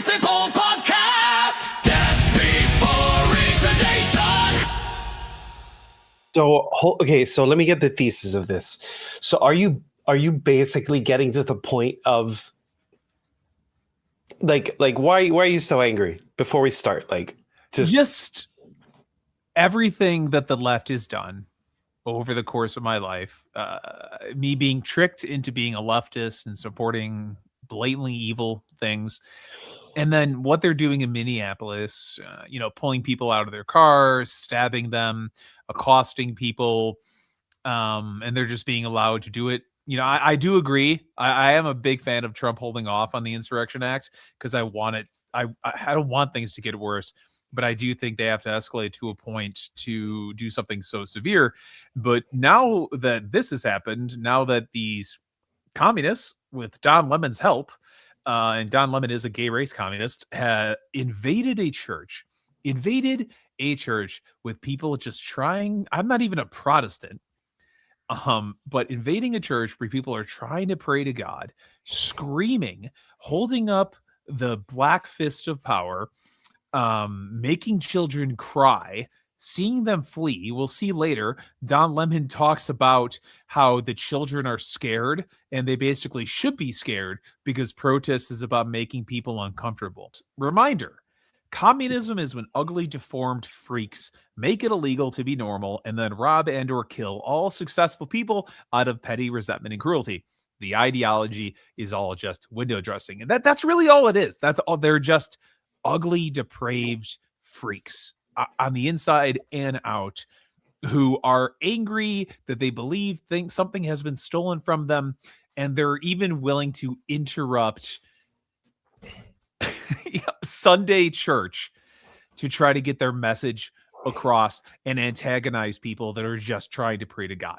Principle Podcast. Death before retardation. So let me get the thesis of this. So are you basically getting to the point of like why are you so angry before we start? Like just everything that the left has done over the course of my life, me being tricked into being a leftist and supporting blatantly evil things. And then what they're doing in Minneapolis, pulling people out of their cars, stabbing them, accosting people, and they're just being allowed to do it. I do agree. I am a big fan of Trump holding off on the Insurrection Act because I want it. I don't want things to get worse, but I do think they have to escalate to a point to do something so severe. But now that this has happened, now that these communists, with Don Lemon's help, and Don Lemon is a gay race communist, invaded a church with people just trying. I'm not even a Protestant. But invading a church where people are trying to pray to God, screaming, holding up the black fist of power, making children cry, seeing them flee. We'll see later. Don Lemon talks about how the children are scared and they basically should be scared because protest is about making people uncomfortable. Reminder. Communism is when ugly, deformed freaks make it illegal to be normal and then rob and or kill all successful people out of petty resentment and cruelty. The ideology is all just window dressing. And that's really all it is. That's all. They're just ugly, depraved freaks on the inside and out who are angry that they think something has been stolen from them. And they're even willing to interrupt Sunday church to try to get their message across and antagonize people that are just trying to pray to God.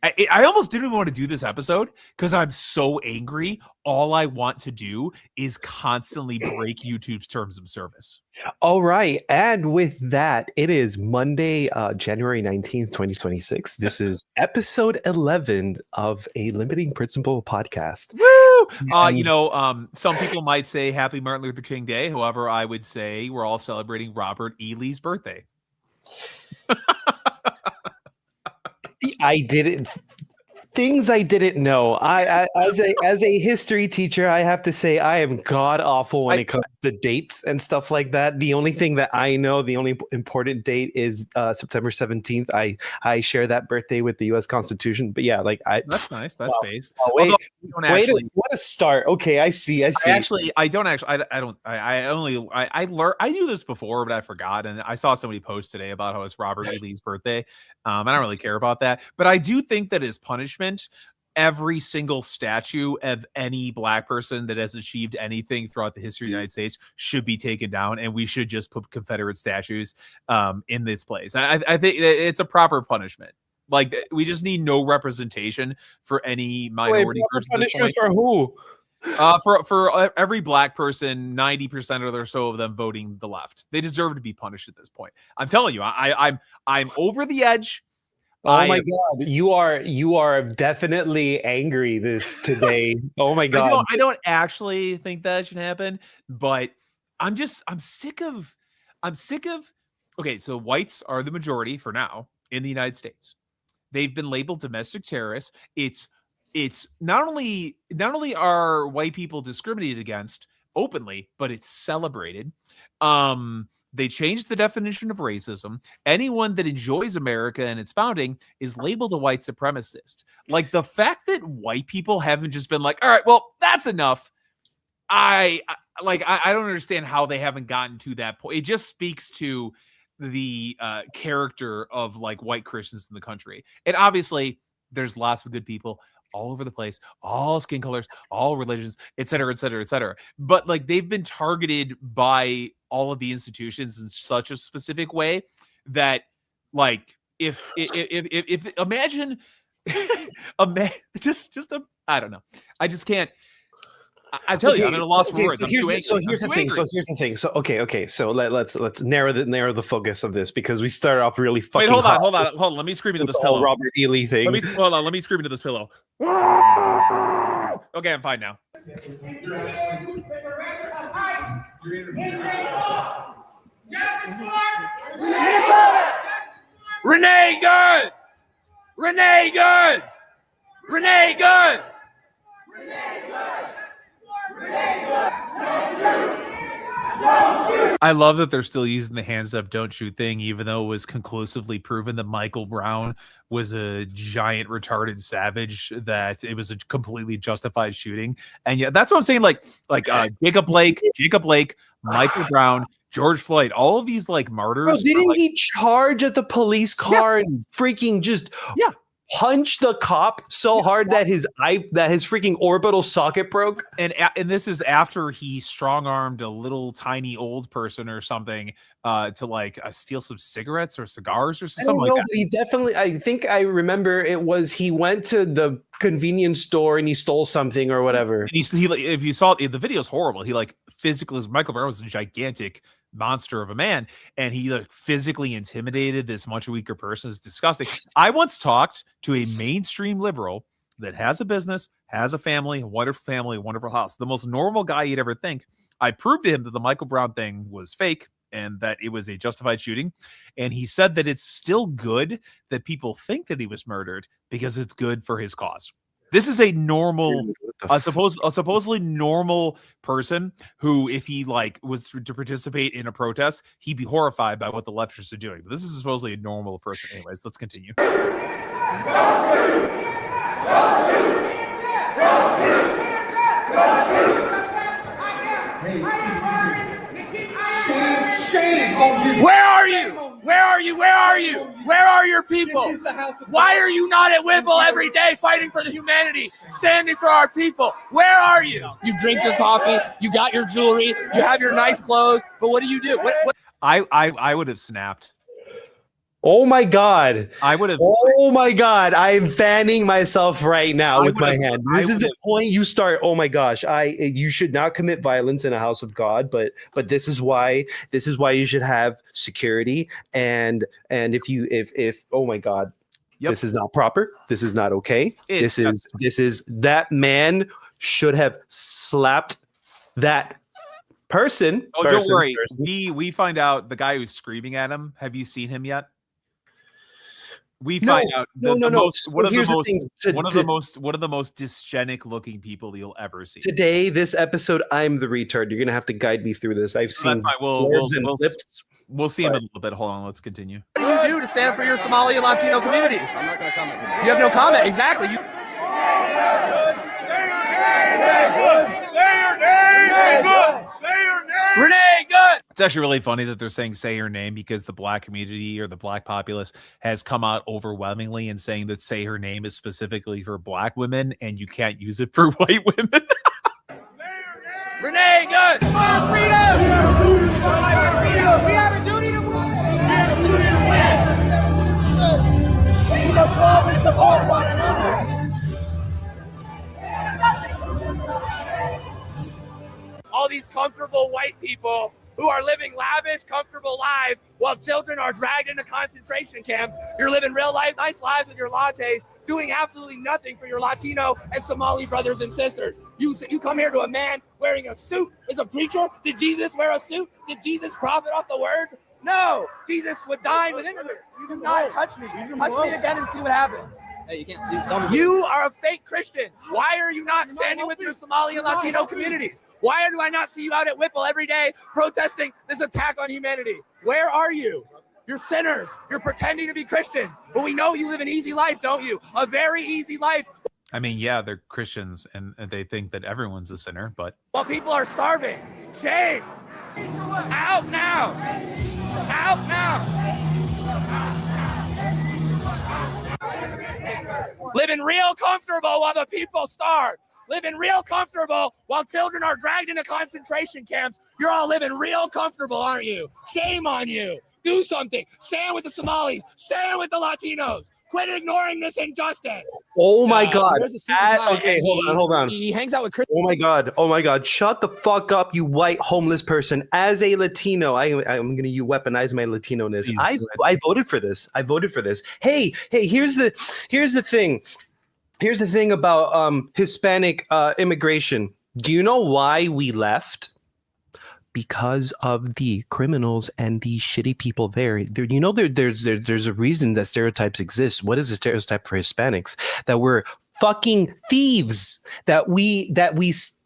I almost didn't want to do this episode because I'm so angry. All I want to do is constantly break YouTube's terms of service. All right. And with that, it is Monday, January 19th, 2026. This is episode 11 of a Limiting Principle podcast. Woo! Some people might say Happy Martin Luther King Day. However, I would say we're all celebrating Robert E. Lee's birthday. Things I didn't know. I as a history teacher, I have to say I am god awful when it comes to dates and stuff like that. The only thing that I know, the only important date is September 17th. I share that birthday with the U.S. Constitution. But yeah, that's nice. That's based. Oh, wait, what a start. Okay, I see. I knew this before, but I forgot. And I saw somebody post today about how it's Robert E. Lee's birthday. I don't really care about that, but I do think that his punishment, every single statue of any black person that has achieved anything throughout the history of the United States should be taken down, and we should just put Confederate statues in this place. I think it's a proper punishment. Like, we just need no representation for any minority groups. Punishment for who? For every black person, 90% or so of them voting the left. They deserve to be punished at this point. I'm telling you, I'm over the edge. Oh my God, you are definitely angry today. Oh my God. I don't actually think that should happen, but I'm sick of. Okay, so whites are the majority for now in the United States. They've been labeled domestic terrorists. It's not only are white people discriminated against openly, but it's celebrated. They changed the definition of racism. Anyone that enjoys America and its founding is labeled a white supremacist. Like, the fact that white people haven't just been like, all right, well, that's enough. I don't understand how they haven't gotten to that point. It just speaks to the character of white Christians in the country. And obviously there's lots of good people all over the place, all skin colors, all religions, et cetera, et cetera, et cetera. But they've been targeted by all of the institutions in such a specific way that if imagine I don't know. I just can't. I tell you, I'm at a loss for words. Here's the thing. So okay. So let's narrow the focus of this because we started off really fucking. Wait, hold on. Let me scream into this pillow. Robert E. Lee thing. Let me scream into this pillow. Okay, I'm fine now. Renee good. Renee good. Renee good. I love that they're still using the hands up, don't shoot thing, even though it was conclusively proven that Michael Brown was a giant retarded savage, that it was a completely justified shooting. And yeah, that's what I'm saying. Like Jacob Blake, Michael Brown, George Floyd, all of these like martyrs. Bro, didn't he charge at the police car and freaking just punch the cop so hard that his freaking orbital socket broke? And this is after he strong-armed a little tiny old person or something to like steal some cigarettes or cigars or something like that. He definitely, I think I remember it was he went to the convenience store and he stole something or whatever. And he if you saw the video is horrible. He like physically, Michael Brown was a gigantic monster of a man, and he like physically intimidated this much weaker person. It's disgusting. I once talked to a mainstream liberal that has a business, has a family, a wonderful house, the most normal guy you'd ever think. I proved to him that the Michael Brown thing was fake and that it was a justified shooting, and he said that it's still good that people think that he was murdered because it's good for his cause. This is a normal, supposedly normal person who, if he like was to participate in a protest, he'd be horrified by what the leftists are doing. But this is supposedly a normal person. Anyways, let's continue. Where are you? Where are you? Where are you? Where are your people? Why are you not at Whipple every day fighting for the humanity, standing for our people? Where are you? You drink your coffee, you got your jewelry, you have your nice clothes, but what do? What? I would have snapped. Oh my God. I would have. Oh my God. I am fanning myself right now with my hand. This is the point you start. Oh my gosh. You should not commit violence in a house of God, but this is why you should have security. And if oh my God, this is not proper. This is not okay. This is that man should have slapped that person. Oh, don't worry. We find out the guy who's screaming at him. Have you seen him yet? We find out one of the most dysgenic looking people you'll ever see. Today, this episode, I'm the retard. You're gonna have to guide me through this. I've seen We'll see him in a little bit. Hold on, let's continue. What do you do to stand for your Somali and Latino communities? I'm not going to comment. You have no comment. Exactly. Say your name. Renee, good. It's actually really funny that they're saying say her name, because the black community or the black populace has come out overwhelmingly and saying that say her name is specifically for black women and you can't use it for white women. Renee, good. Freedom. We have a duty to win. We must love and support one another. All these comfortable white people who are living lavish, comfortable lives while children are dragged into concentration camps. You're living real life, nice lives with your lattes, doing absolutely nothing for your Latino and Somali brothers and sisters. You come here to a man wearing a suit as a preacher. Did Jesus wear a suit? Did Jesus profit off the words? No, Jesus would dine with immigrants. You do not touch me. Touch me again and see what happens. Hey, you can't. You are a fake Christian. Why are you not standing with your Somali and Latino communities? Why do I not see you out at Whipple every day protesting this attack on humanity? Where are you? You're sinners. You're pretending to be Christians. But we know you live an easy life, don't you? A very easy life. I mean, yeah, they're Christians and they think that everyone's a sinner, but... While people are starving. Shame. Out now. Out now. Living real comfortable while the people starve. Living real comfortable while children are dragged into concentration camps. You're all living real comfortable, aren't you? Shame on you. Do something. Stand with the Somalis. Stand with the Latinos. Quit ignoring this injustice. Oh my God. Okay, hold on. He hangs out with Chris. Oh my God. Shut the fuck up, you white homeless person. As a Latino, I'm going to weaponize my Latino-ness. I voted for this. Hey, here's the thing. Here's the thing about Hispanic immigration. Do you know why we left? because of the criminals and the shitty people there. There's a reason that stereotypes exist. What is a stereotype for Hispanics? That we're fucking thieves, that we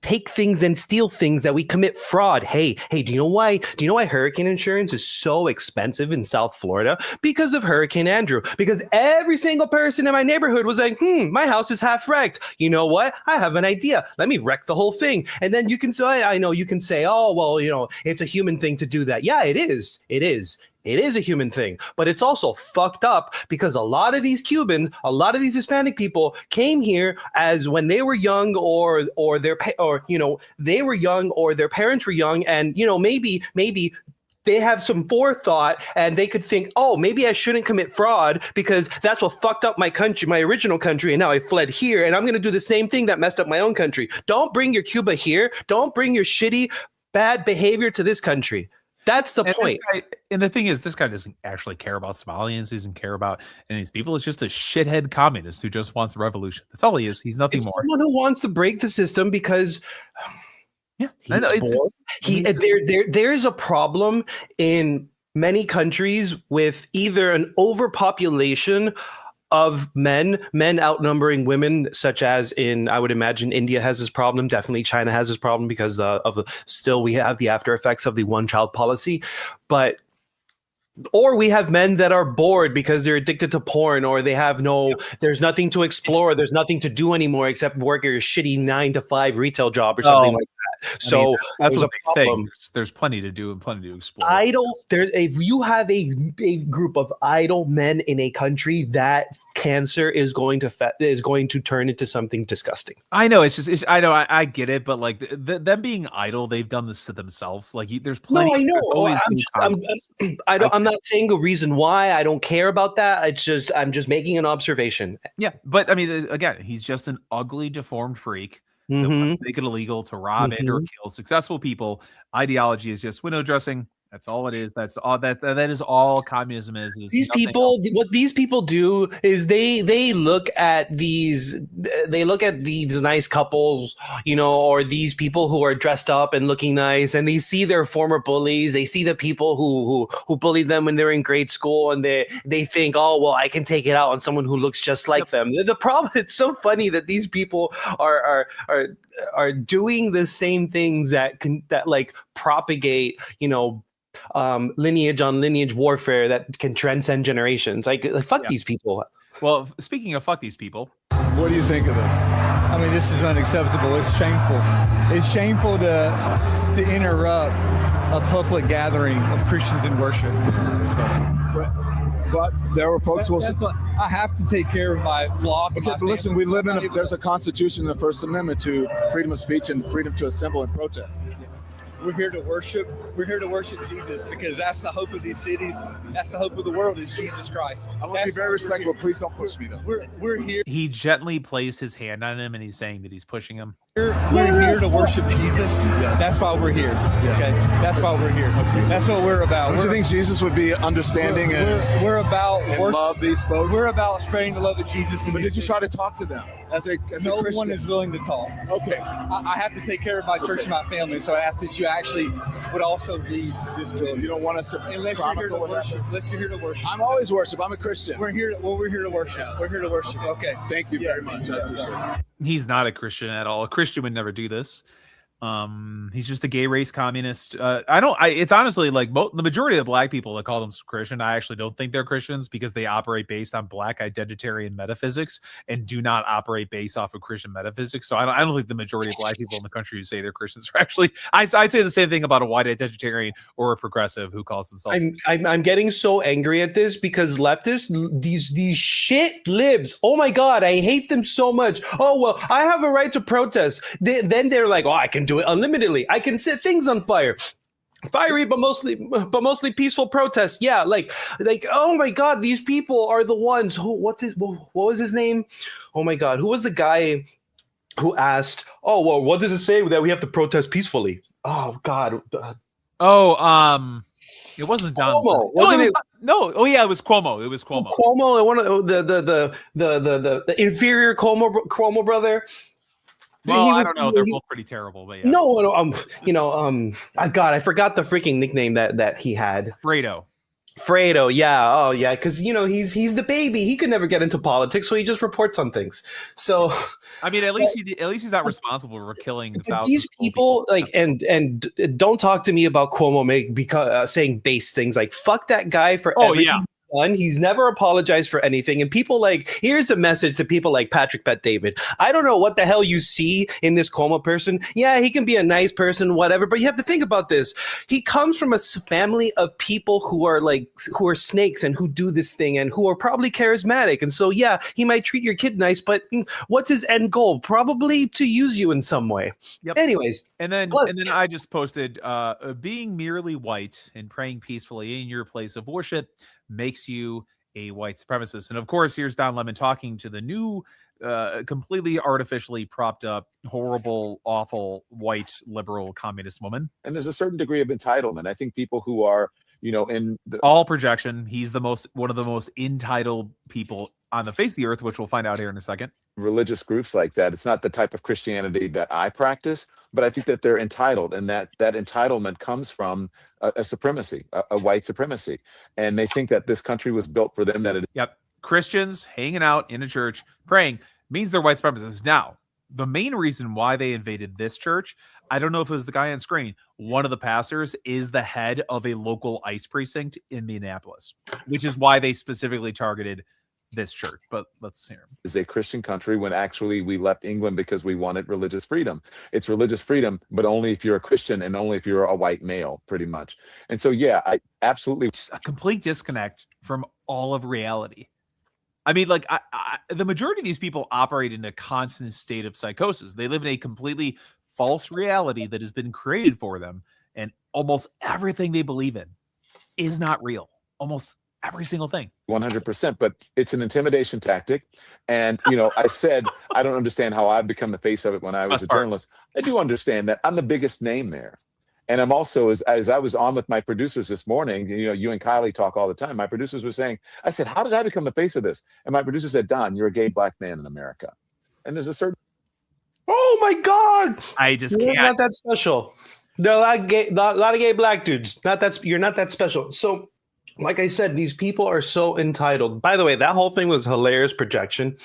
take things and steal things, that we commit fraud. Hey, do you know why hurricane insurance is so expensive in South Florida? Because of Hurricane Andrew. Because every single person in my neighborhood was like, my house is half wrecked. You know what? I have an idea. Let me wreck the whole thing. And then you can say, I know you can say, oh, well, it's a human thing to do that. Yeah, it is. It is a human thing, but it's also fucked up because a lot of these Cubans, a lot of these Hispanic people came here as when they were young or they were young or their parents were young, and maybe they have some forethought and they could think, oh, maybe I shouldn't commit fraud because that's what fucked up my country, my original country, and now I fled here and I'm going to do the same thing that messed up my own country. Don't bring your Cuba here. Don't bring your shitty, bad behavior to this country. That's the point. And the thing is, this guy doesn't actually care about Somalians. He doesn't care about any of these people. It's just a shithead communist who just wants a revolution. That's all he is. He's nothing more. Someone who wants to break the system because he's bored. There is a problem in many countries with either an overpopulation of men outnumbering women, such as I would imagine India has this problem. Definitely China has this problem because still we have the after effects of the one-child policy, or we have men that are bored because they're addicted to porn, or they have there's nothing to explore. There's nothing to do anymore except work your shitty 9-to-5 retail job or something like that. So that's a big thing. There's plenty to do and plenty to explore. If you have a group of idle men in a country, that cancer is going to turn into something disgusting. I know. I get it, but like them being idle, they've done this to themselves. Like there's plenty. No, I know. I'm not saying a reason why. I don't care about that. I'm just making an observation. Yeah, but I mean, again, he's just an ugly, deformed freak. That make it illegal to rob it or kill successful people. Ideology is just window dressing. That's all it is. That's all that is all communism is. What these people do is they look at these nice couples, or these people who are dressed up and looking nice, and they see their former bullies. They see the people who bullied them when they were in grade school, and they think, oh well, I can take it out on someone who looks just like them. The problem, it's so funny that these people are doing the same things that like propagate, lineage on lineage warfare that can transcend generations. Like fuck these people. Well, speaking of fuck these people, what do you think of this? I mean, this is unacceptable. It's shameful. It's shameful to interrupt a public gathering of Christians in worship. But there were folks who I have to take care of my flock. Okay, but listen, we live there's a constitution in the First Amendment to freedom of speech and freedom to assemble and protest. We're here to worship. We're here to worship Jesus because that's the hope of these cities. That's the hope of the world is Jesus Christ. I want to be very respectful. Please don't push me, though. We're here. He gently placed his hand on him, and he's saying that he's pushing him. We're here to worship Jesus. Yes. That's why we're here. Yes. Okay, that's why we're here. Okay. That's what we're about. Don't you think Jesus would be understanding we're about and love these folks? We're about spreading the love of Jesus. But did you try to talk to them as a no Christian? one is willing to talk. Okay, I have to take care of my church and my family, so I ask that you actually would also leave this building. You don't want us to unless you're here to worship. Unless you're here to worship. I'm always worship. I'm a Christian. We're here to worship. Yeah. We're here to worship. Okay. Thank you very much. I appreciate it. He's not a Christian at all. A Christian would never do this. He's just a gay race communist. It's honestly like the majority of the black people that call them Christian, I actually don't think they're Christians because they operate based on black identitarian metaphysics and do not operate based off of Christian metaphysics. So I don't think the majority of black people in the country who say they're Christians are actually, I'd say the same thing about a white identitarian or a progressive who calls themselves. I'm getting so angry at this because leftists, these shit libs, oh my God, I hate them so much. Oh, well, I have a right to protest. Then they're like, oh, I can do it unlimitedly. I can set things on fire. Fiery, but mostly peaceful protests. Yeah, like, oh my God, these people are the ones who. What was his name? Oh my God, who was the guy who asked? Oh well, what does it say that we have to protest peacefully? Oh God. It wasn't Don. Cuomo, wasn't it? No. Oh yeah, it was Cuomo. It was Cuomo. Cuomo, one of the inferior Cuomo brother. Well, I was, don't know. They're both pretty terrible, but yeah. no, I forgot the freaking nickname that he had. Fredo, yeah. Oh, yeah, because he's the baby. He could never get into politics, so he just reports on things. So, I mean, at least he's not responsible for killing thousands these of people. Like, and don't talk to me about Cuomo because saying base things like "fuck that guy" for everything. Yeah. He's never apologized for anything. And people here's a message to people like Patrick Bet David. I don't know what the hell you see in this Cuomo person. Yeah, he can be a nice person, whatever, but you have to think about this. He comes from a family of people who are snakes and who do this thing and who are probably charismatic. And so, yeah, he might treat your kid nice, but what's his end goal? Probably to use you in some way. Yep. Anyways. And then I just posted, being merely white and praying peacefully in your place of worship makes you a white supremacist. And of course, here's Don Lemon talking to the new, completely artificially propped up, horrible, awful, white, liberal, communist woman. And there's a certain degree of entitlement. I think people who are, in all projection, he's one of the most entitled people on the face of the earth, which we'll find out here in a second. Religious groups like that, it's not the type of Christianity that I practice, but I think that they're entitled, and that entitlement comes from a supremacy, a white supremacy, and they think that this country was built for them. Yep, Christians hanging out in a church praying means they're white supremacists. Now, the main reason why they invaded this church, I don't know if it was the guy on screen. One of the pastors is the head of a local ICE precinct in Minneapolis, which is why they specifically targeted this church. But let's hear him. Is a Christian country when actually we left England because we wanted religious freedom. It's religious freedom, but only if you're a Christian and only if you're a white male, pretty much. And so, yeah, I absolutely. Just a complete disconnect from all of reality. I mean, the majority of these people operate in a constant state of psychosis. They live in a completely false reality that has been created for them. And almost everything they believe in is not real. Almost every single thing. 100%, but it's an intimidation tactic. And, I said, I don't understand how I've become the face of it when I was a journalist. I do understand that I'm the biggest name there. And I'm also, as I was on with my producers this morning, you and Kylie talk all the time. My producers were saying, I said, how did I become the face of this? And my producer said, Don, you're a gay black man in America. And there's a certain. Oh my God. I just You're can't. not that special. There are a lot of gay black dudes. You're not that special. So, like I said, these people are so entitled. By the way, that whole thing was hilarious projection.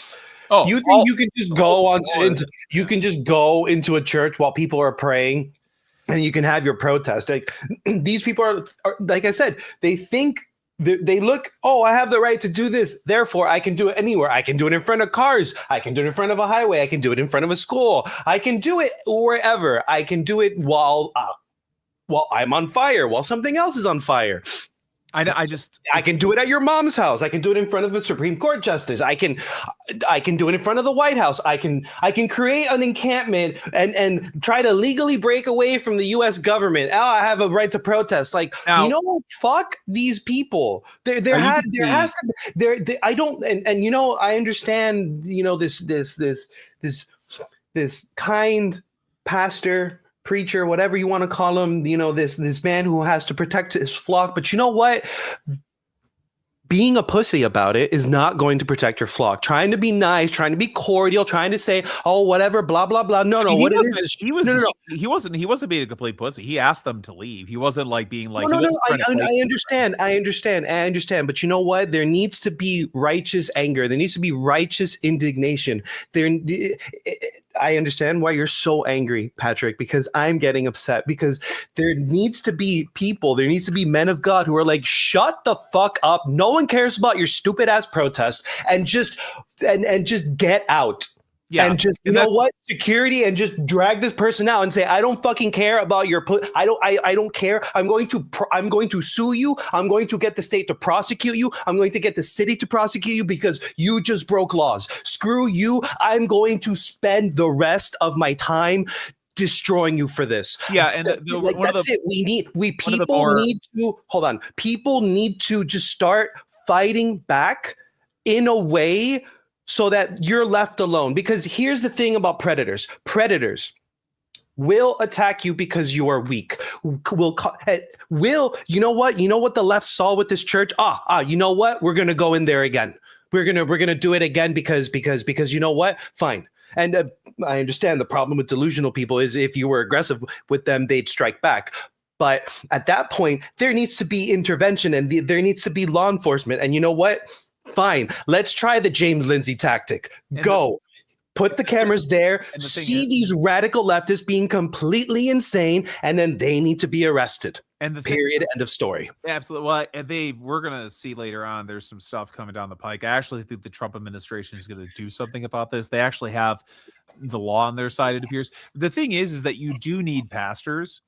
Oh, you think you can just go into a church while people are praying and you can have your protest? Like, these people are like I said, they think they look, oh, I have the right to do this, therefore I can do it anywhere. I can do it in front of cars. I can do it in front of a highway. I can do it in front of a school. I can do it wherever. I can do it while I'm on fire, while something else is on fire. I can do it at your mom's house. I can do it in front of a Supreme Court justice. I can do it in front of the White House. I can create an encampment and try to legally break away from the U.S. government. I have a right to protest. Fuck these I understand. This kind pastor, preacher, whatever you want to call him, this man who has to protect his flock. But you know what? Being a pussy about it is not going to protect your flock. Trying to be nice, trying to be cordial, trying to say, oh, whatever, blah, blah, blah. No. He wasn't being a complete pussy. He asked them to leave. He wasn't being like. No. I understand. But you know what? There needs to be righteous anger. There needs to be righteous indignation. I understand why you're so angry, Patrick, because I'm getting upset, because there needs to be people, there needs to be men of God who are like, shut the fuck up. No one cares about your stupid ass protest, and just get out. Yeah. And just, you know what, security, and just drag this person out and say, I don't fucking care about your I don't care. I'm going to sue you. I'm going to get the state to prosecute you. I'm going to get the city to prosecute you because you just broke laws. Screw you. I'm going to spend the rest of my time destroying you for this. Yeah, and people need to just start fighting back in a way so that you're left alone. Because here's the thing about predators. Predators will attack you because you are weak. You know what the left saw with this church? You know what? We're going to go in there again. We're going to do it again because you know what? Fine. And I understand the problem with delusional people is if you were aggressive with them, they'd strike back. But at that point, there needs to be intervention and there needs to be law enforcement. And you know what? Fine. Let's try the James Lindsay tactic. Go. Put the cameras there, see these radical leftists being completely insane, and then they need to be arrested. And period. End of story. Absolutely. Well, we're going to see later on, there's some stuff coming down the pike. I actually think the Trump administration is going to do something about this. They actually have the law on their side, it appears. The thing is that you do need pastors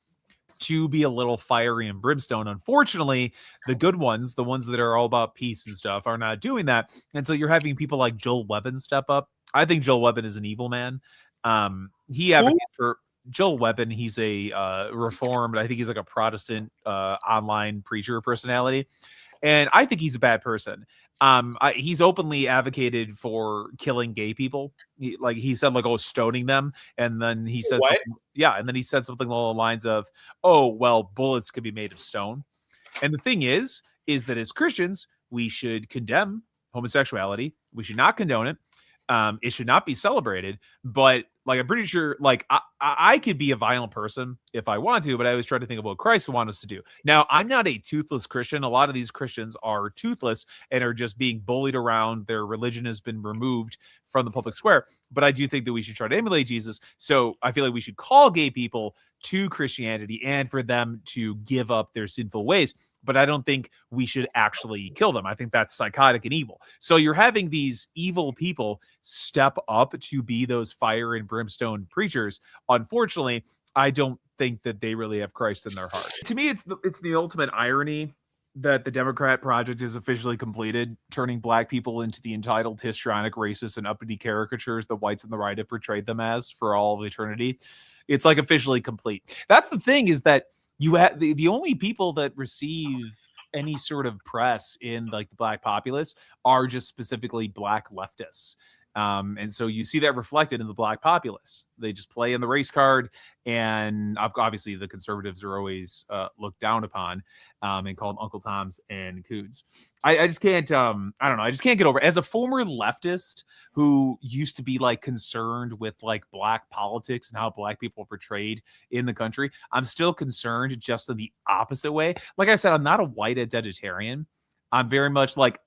to be a little fiery and brimstone. Unfortunately, the good ones, the ones that are all about peace and stuff, are not doing that. And so you're having people like Joel Webbon step up. I think Joel Webbon is an evil man. He advocates for Joel Webbon. He's a reformed, I think he's like a Protestant online preacher personality. And I think he's a bad person. He's openly advocated for killing gay people. He said, like, oh, stoning them. And then he said, and then he said something along the lines of, oh, well, bullets could be made of stone. And the thing is that as Christians, we should condemn homosexuality. We should not condone it. It should not be celebrated, but like, I'm pretty sure, like, I could be a violent person if I want to, but I always try to think of what Christ wants us to do. Now, I'm not a toothless Christian. A lot of these Christians are toothless and are just being bullied around. Their religion has been removed from the public square, but I do think that we should try to emulate Jesus. So I feel like we should call gay people to Christianity and for them to give up their sinful ways. But I don't think we should actually kill them. I think that's psychotic and evil. So you're having these evil people step up to be those fire and brimstone preachers. Unfortunately, I don't think that they really have Christ in their heart. To me, it's the ultimate irony that the Democrat project is officially completed, turning black people into the entitled, histrionic, racist, and uppity caricatures the whites and the right have portrayed them as for all of eternity. It's like officially complete. That's the thing, is that you have the only people that receive any sort of press in like the black populace are just specifically black leftists. And so you see that reflected in the black populace. They just play in the race card, and obviously the conservatives are always looked down upon and called Uncle Toms and Coods. I just can't, I don't know. I just can't get over it. As a former leftist who used to be like concerned with like black politics and how black people are portrayed in the country, I'm still concerned just in the opposite way. Like I said, I'm not a white identitarian. I'm very much like,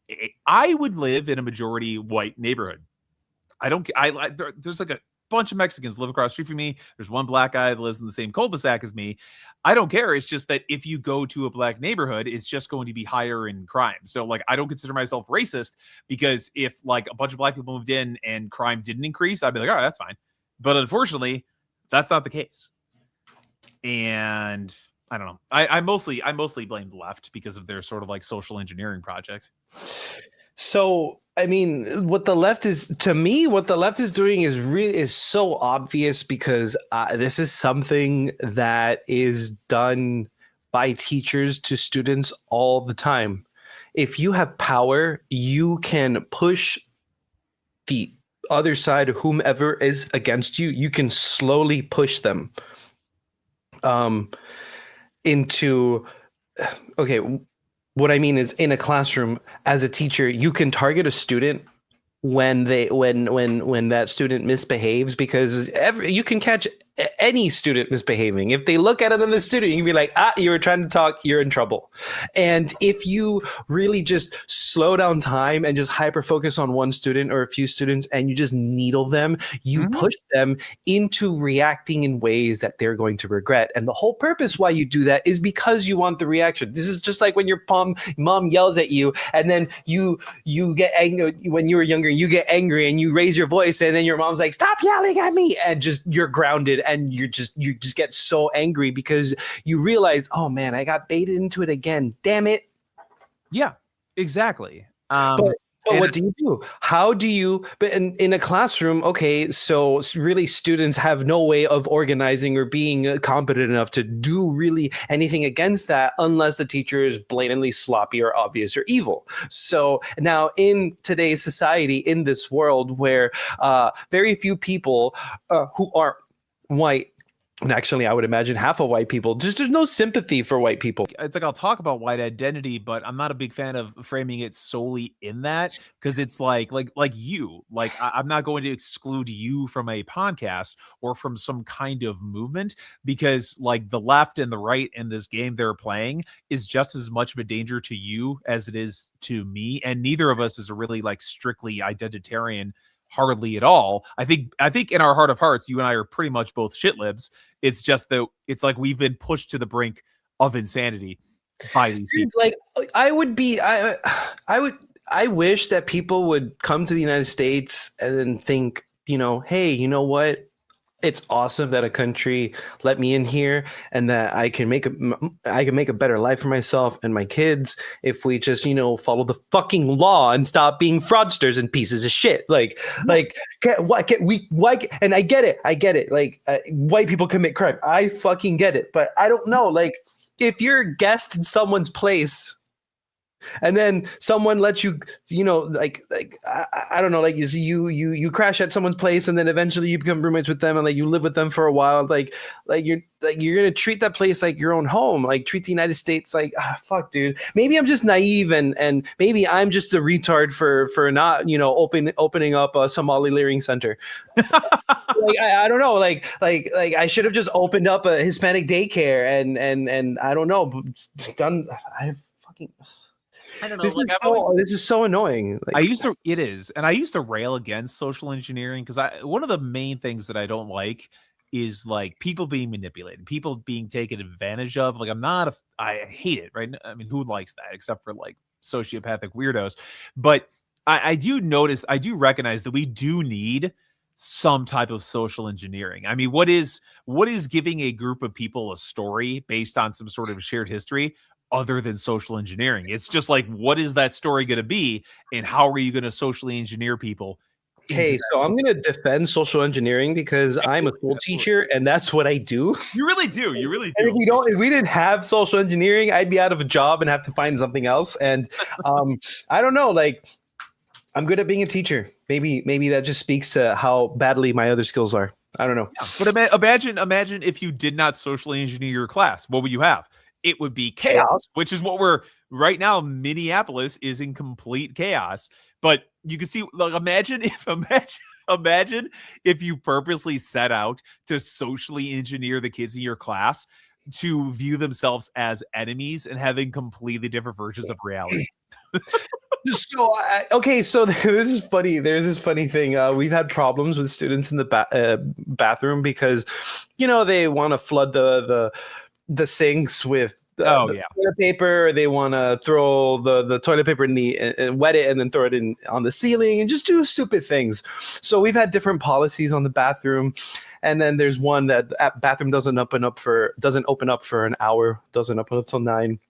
I would live in a majority white neighborhood. There's like a bunch of Mexicans live across the street from me. There's one black guy that lives in the same cul-de-sac as me. I don't care. It's just that if you go to a black neighborhood, it's just going to be higher in crime. So like, I don't consider myself racist, because if like a bunch of black people moved in and crime didn't increase, I'd be like, all right, that's fine. But unfortunately, that's not the case. And I don't know. I mostly blame the left because of their sort of like social engineering project. So, I mean, what the left is doing is so obvious, because this is something that is done by teachers to students all the time. If you have power, you can push the other side, whomever is against you, you can slowly push them into, okay, what I mean is, in a classroom, as a teacher, you can target a student when that student misbehaves, because you can catch any student misbehaving. If they look at another student, you can be like, you were trying to talk, you're in trouble. And if you really just slow down time and just hyper focus on one student or a few students, and you just needle them, you push them into reacting in ways that they're going to regret. And the whole purpose why you do that is because you want the reaction. This is just like when your mom yells at you, and then you get angry. When you were younger, you get angry and you raise your voice, and then your mom's like, stop yelling at me, and just you're grounded. And you just get so angry because you realize, oh man, I got baited into it again. Damn it. Yeah, exactly. But what do you do? How do you, but in a classroom, okay, so really students have no way of organizing or being competent enough to do really anything against that unless the teacher is blatantly sloppy or obvious or evil. So now in today's society, in this world where very few people who are white And actually, I would imagine half of white people, just there's no sympathy for white people. It's like I'll talk about white identity, but I'm not a big fan of framing it solely in that, because it's like you, like I'm not going to exclude you from a podcast or from some kind of movement, because like the left and the right in this game they're playing is just as much of a danger to you as it is to me, and neither of us is really like strictly identitarian. Hardly at all. I think in our heart of hearts, you and I are pretty much both shit libs. It's just that it's like we've been pushed to the brink of insanity by these people. Like I wish that people would come to the United States and then think, hey, you know what? It's awesome that a country let me in here, and that I can make a better life for myself and my kids if we just follow the fucking law and stop being fraudsters and pieces of shit. And I get it. Like white people commit crime. I fucking get it, but I don't know. Like if you're a guest in someone's place, and then someone lets you, I don't know, like you crash at someone's place, and then eventually you become roommates with them, and like you live with them for a while. Like you're gonna treat that place like your own home. Like treat the United States like fuck, dude. Maybe I'm just naive, and maybe I'm just a retard for not opening up a Somali learning center. Like I don't know, like I should have just opened up a Hispanic daycare, and I don't know, done. I don't know. This is so annoying. Like, I used to rail against social engineering, because one of the main things that I don't like is like people being manipulated, people being taken advantage of. Like I hate it, right? I mean, who likes that except for like sociopathic weirdos? But I do recognize that we do need some type of social engineering. I mean, what is giving a group of people a story based on some sort of shared history other than social engineering? It's just like, what is that story going to be, and how are you going to socially engineer people? Okay, so I'm going to defend social engineering because I'm a school teacher, and that's what I do. You really do. And if we didn't have social engineering, I'd be out of a job and have to find something else. And I don't know, like I'm good at being a teacher. Maybe that just speaks to how badly my other skills are. I don't know. Yeah, but imagine if you did not socially engineer your class, what would you have? It would be chaos, which is what we're right now. Minneapolis is in complete chaos. But you can see, like, imagine if you purposely set out to socially engineer the kids in your class to view themselves as enemies and having completely different versions of reality. So this is funny. There's this funny thing. We've had problems with students in the bathroom because, they want to flood the sinks with toilet paper. They want to throw the toilet paper in and wet it and then throw it in on the ceiling and just do stupid things. So we've had different policies on the bathroom, and then there's one that bathroom doesn't open up for an hour, doesn't open up till 9.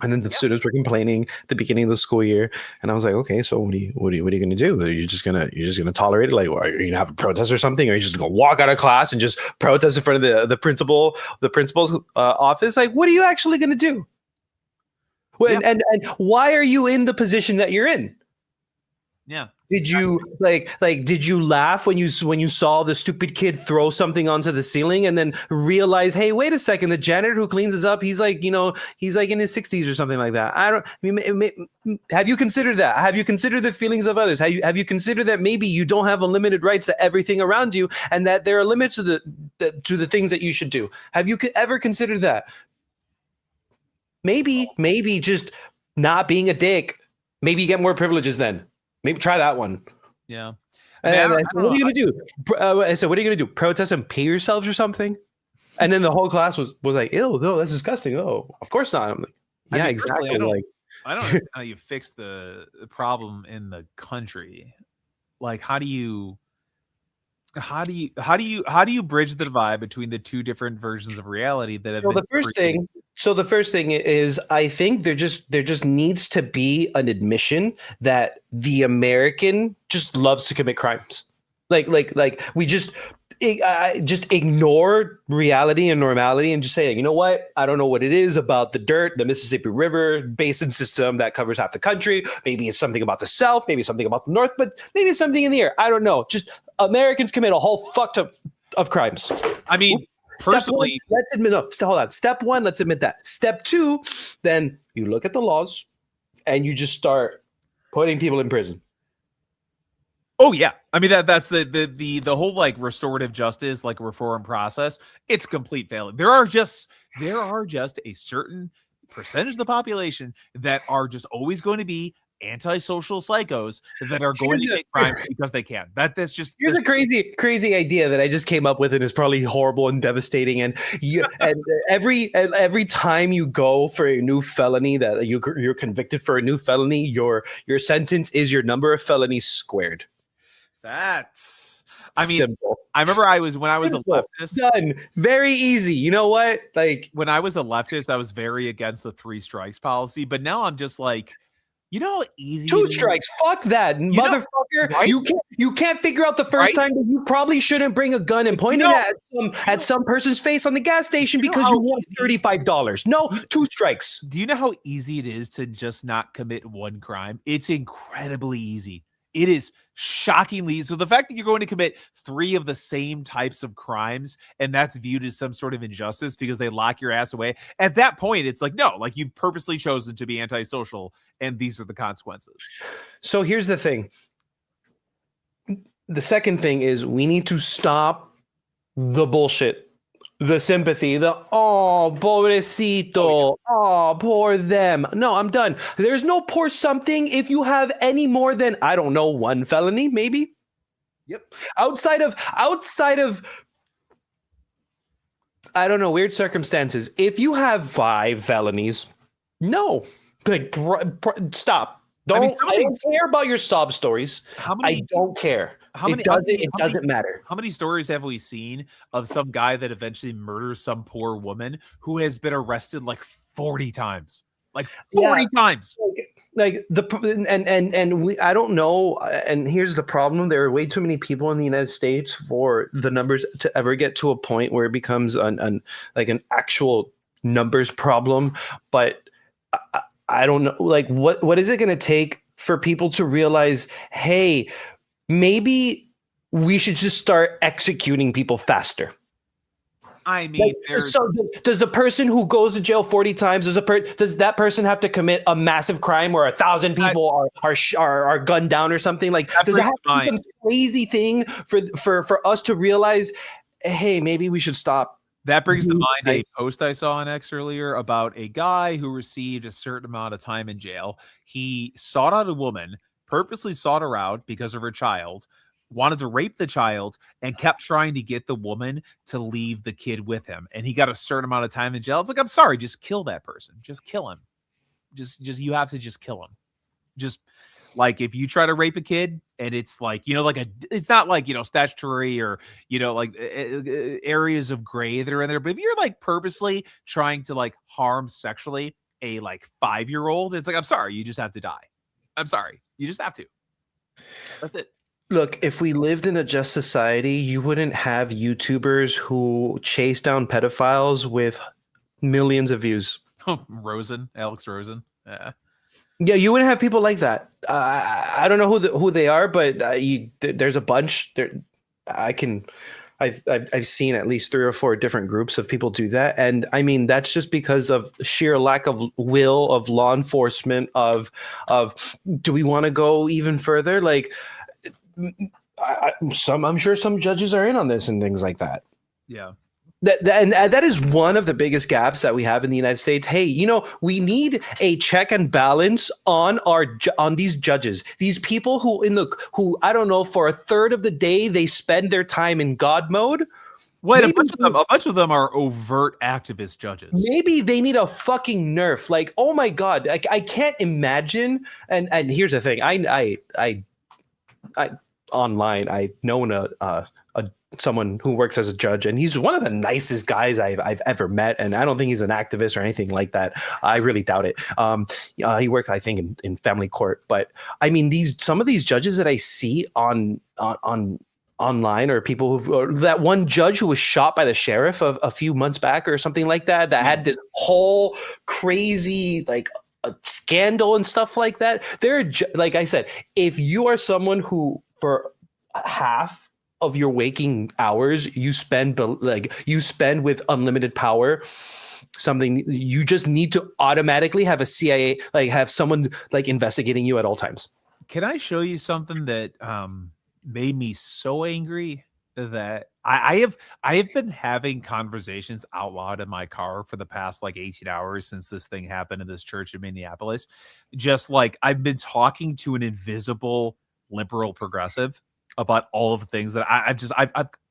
And then the students were complaining at the beginning of the school year, and I was like, okay, so what are you going to do? Are you just gonna tolerate it? Like, are you gonna have a protest or something? Or are you just gonna walk out of class and just protest in front of the principal's office? Like, what are you actually gonna do? And why are you in the position that you're in? Yeah. Did you did you laugh when you saw the stupid kid throw something onto the ceiling and then realize, hey, wait a second, the janitor who cleans us up, he's like in his 60s or something like that? Have you considered that? Have you considered the feelings of others? Have you considered that maybe you don't have unlimited rights to everything around you, and that there are limits to the things that you should do? Have you ever considered that? Maybe just not being a dick. Maybe you get more privileges then. Maybe try that one. Yeah. And what are you going to do? I said, what are you going to do? Protest and pay yourselves or something? And then the whole class was like, ew, no, that's disgusting. Oh, of course not. I'm like, yeah, exactly. I don't know how you fix the problem in the country. Like, how do you bridge the divide between the two different versions of reality that have been created? So the first thing is, I think there just needs to be an admission that the American just loves to commit crimes. Like we just ignore reality and normality and just say, you know what? I don't know what it is about the dirt, the Mississippi River basin system that covers half the country. Maybe it's something about the South, maybe it's something about the North, but maybe it's something in the air. I don't know. Just Americans commit a whole fuck ton of crimes. I mean, Step one, personally, let's admit. No, hold on. Step one, let's admit that. Step two, then you look at the laws, and you just start putting people in prison. oh yeah, I mean that's the whole like restorative justice, like reform process. It's a complete failure. There are just a certain percentage of the population that are just always going to be antisocial psychos that are going to commit crimes because they can. That's just Here's a crazy idea that I just came up with, and it's probably horrible and devastating. And every time you go for a new felony, that you're convicted for a new felony, your sentence is your number of felonies squared. That's. I mean, simple. I remember when I was Simple. a leftist. Done. Very easy. You know what? Like When I was a leftist, I was very against the 3 strikes policy, but now I'm just like, you know how easy 2 strikes. Fuck that, motherfucker. right? You can't figure out the first time that you probably shouldn't bring a gun and point it at some person's face on the gas station because you want $35. No, 2 strikes. Do you know how easy it is to just not commit one crime? It's incredibly easy. It is shockingly. So the fact that you're going to commit 3 of the same types of crimes and that's viewed as some sort of injustice because they lock your ass away. At that point, it's like, no, like you've purposely chosen to be antisocial and these are the consequences. So here's the thing. The second thing is we need to stop the bullshit. The sympathy, pobrecito, poor them. No, I'm done. There's no poor something if you have any more than, I don't know, 1 felony, maybe. Yep. Outside of, I don't know, weird circumstances. If you have 5 felonies, no, like, stop. I don't care about your sob stories. I don't care. It doesn't matter. How many stories have we seen of some guy that eventually murders some poor woman who has been arrested like 40 times? Like 40 times. Like I don't know. And here's the problem: there are way too many people in the United States for the numbers to ever get to a point where it becomes an actual numbers problem. But I don't know. Like, what is it going to take for people to realize, hey, maybe we should just start executing people faster? I mean, so does a person who goes to jail 40 times, does that person have to commit a massive crime where 1,000 people are gunned down or something? Like, does it have to be some crazy thing for us to realize, hey, maybe we should stop? That brings to mind a post I saw on X earlier about a guy who received a certain amount of time in jail. He sought out a woman, purposely sought her out because of her child, wanted to rape the child, and kept trying to get the woman to leave the kid with him. And he got a certain amount of time in jail. It's like, I'm sorry, just kill that person. Just kill him. Just you have to just kill him. Just like if you try to rape a kid and it's like, it's not like, statutory or, like areas of gray that are in there. But if you're like purposely trying to like harm sexually a like 5-year-old, it's like, I'm sorry, you just have to die. I'm sorry. You just have to. That's it. Look, if we lived in a just society, you wouldn't have YouTubers who chase down pedophiles with millions of views. Alex Rosen. Yeah. Yeah, you wouldn't have people like that. I don't know who they are, but there's a bunch. I've seen at least 3 or 4 different groups of people do that, and I mean that's just because of sheer lack of will of law enforcement. Of do we want to go even further? Like, I'm sure some judges are in on this and things like that. Yeah. That is one of the biggest gaps that we have in the United States. Hey, we need a check and balance on these judges, these people who I don't know, for a third of the day they spend their time in God mode. Wait, a bunch of them are overt activist judges. Maybe they need a fucking nerf. Like, oh my God, I can't imagine. And here's the thing, I online I've known someone who works as a judge, and he's one of the nicest guys I've ever met, and I don't think he's an activist or anything like that. I really doubt it. He works, I think, in family court. But I mean, some of these judges that I see on online, or people that one judge who was shot by the sheriff a few months back or something like that had this whole crazy like a scandal and stuff like that. Like I said, if you are someone who for half of your waking hours you spend with unlimited power, something you just need to automatically have a CIA, like have someone like investigating you at all times. Can I show you something that made me so angry that I have been having conversations out loud in my car for the past like 18 hours since this thing happened in this church in Minneapolis. Just like I've been talking to an invisible liberal progressive about all of the things that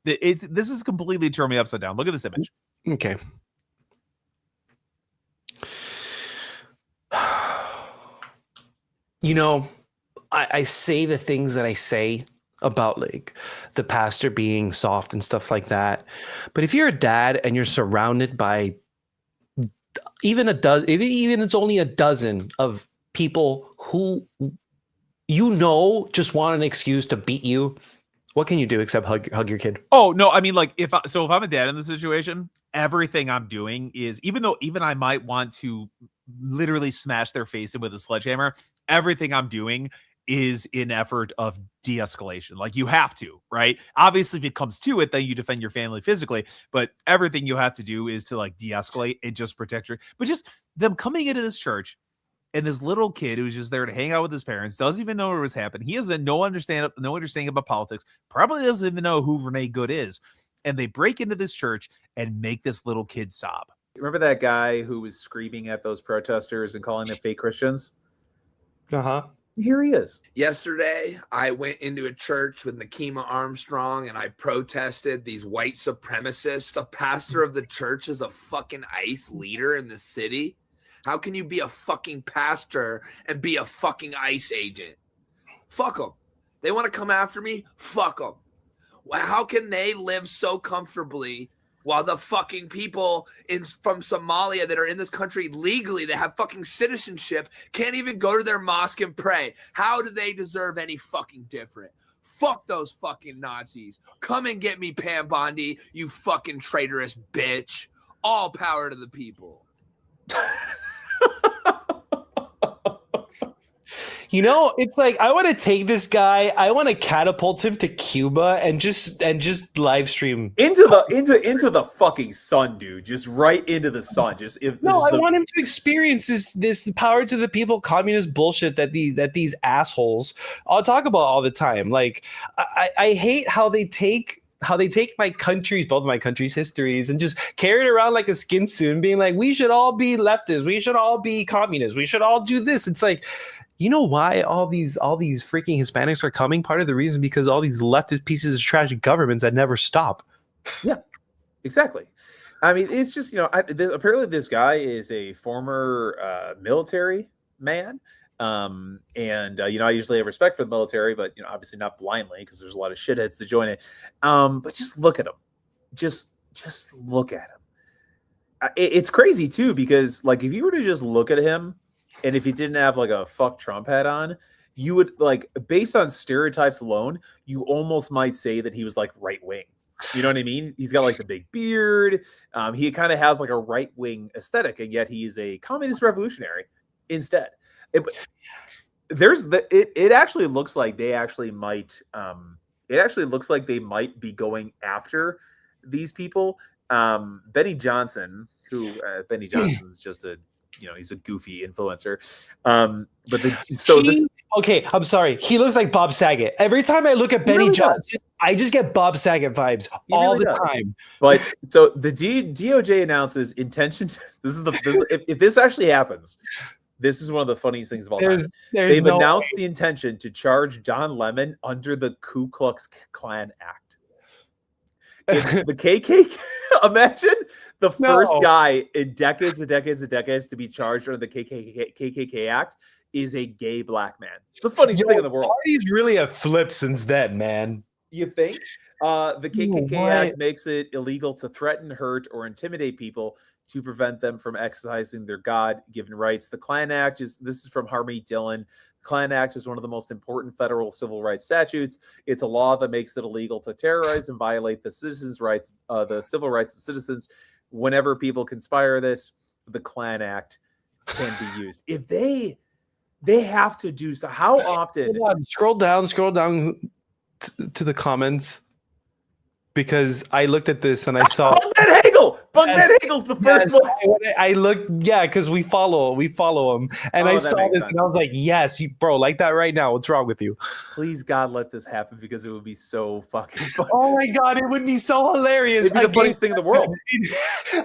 this is completely turned me upside down. Look at this image. Okay. You know, I say the things that I say about like the pastor being soft and stuff like that. But if you're a dad and you're surrounded by even it's only a dozen of people who just want an excuse to beat you, what can you do except hug your kid? Oh no, I mean, like if I'm a dad in the situation, everything I'm doing is, even I might want to literally smash their face in with a sledgehammer, everything I'm doing is in effort of de-escalation. Like you have to, right? Obviously, if it comes to it, then you defend your family physically, but everything you have to do is to like de-escalate and just protect your, but just them coming into this church and this little kid who's just there to hang out with his parents, doesn't even know what was happening. He has no understanding about politics, probably doesn't even know who Renee Good is. And they break into this church and make this little kid sob. Remember that guy who was screaming at those protesters and calling them fake Christians? Uh-huh. Here he is. Yesterday, I went into a church with Nakima Armstrong and I protested these white supremacists. A pastor of the church is a fucking ICE leader in the city. How can you be a fucking pastor and be a fucking ICE agent? Fuck them. They want to come after me? Fuck them. How can they live so comfortably while the fucking people from Somalia that are in this country legally, that have fucking citizenship, can't even go to their mosque and pray? How do they deserve any fucking different? Fuck those fucking Nazis. Come and get me, Pam Bondi, you fucking traitorous bitch. All power to the people. You know, it's like I want to take this guy, I want to catapult him to Cuba and just live stream into the fucking sun, dude. Just right into the sun. I want him to experience this power to the people communist bullshit that these assholes I'll talk about all the time. Like I hate how they take both of my country's histories and just carry it around like a skin suit and being like, we should all be leftists, we should all be communists, we should all do this. It's like, you know why all these freaking Hispanics are coming? Part of the reason because all these leftist pieces of trash governments that never stop. Yeah, exactly. I mean, it's just, apparently this guy is a former military man. I usually have respect for the military, but obviously not blindly, because there's a lot of shitheads to join it. But just look at him. Just look at him. It's crazy too, because like if you were to just look at him, and if he didn't have like a fuck Trump hat on, you would, like, based on stereotypes alone, you almost might say that he was like right wing. You know what I mean? He's got like the big beard. He kind of has like a right wing aesthetic, and yet he's a communist revolutionary instead. It actually looks like they actually might. It actually looks like they might be going after these people. Benny Johnson, Benny Johnson is just a. He's a goofy influencer. Okay, I'm sorry. He looks like Bob Saget. Every time I look at Benny Johnson, I just get Bob Saget vibes all the time. But so the DOJ announces intention. If this actually happens, this is one of the funniest things of all time. They've announced the intention to charge Don Lemon under the Ku Klux Klan Act. If the KKK, imagine the first guy in decades and decades and decades to be charged under the KKK Act is a gay black man. It's the funniest thing in the world. Party's really have flipped since then, man. You think? The KKK Act makes it illegal to threaten, hurt, or intimidate people to prevent them from exercising their God-given rights. The Klan Act this is from Harmeet Dillon. Klan Act is one of the most important federal civil rights statutes. It's a law that makes it illegal to terrorize and violate the citizens' rights, the civil rights of citizens. Whenever people conspire this, the Klan Act can be used. If they have to do so, how often? Scroll down to the comments. because I looked at this and I saw Bugman Hagel. Bugman Yes, Hagel's the first one. I looked, yeah, because we follow him, and I that saw makes this sense. and I was like, yes, you, bro, like that right now. What's wrong with you? Please God, let this happen because it would be so fucking funny. Oh my god, it would be so hilarious. It'd be the funniest thing in the world.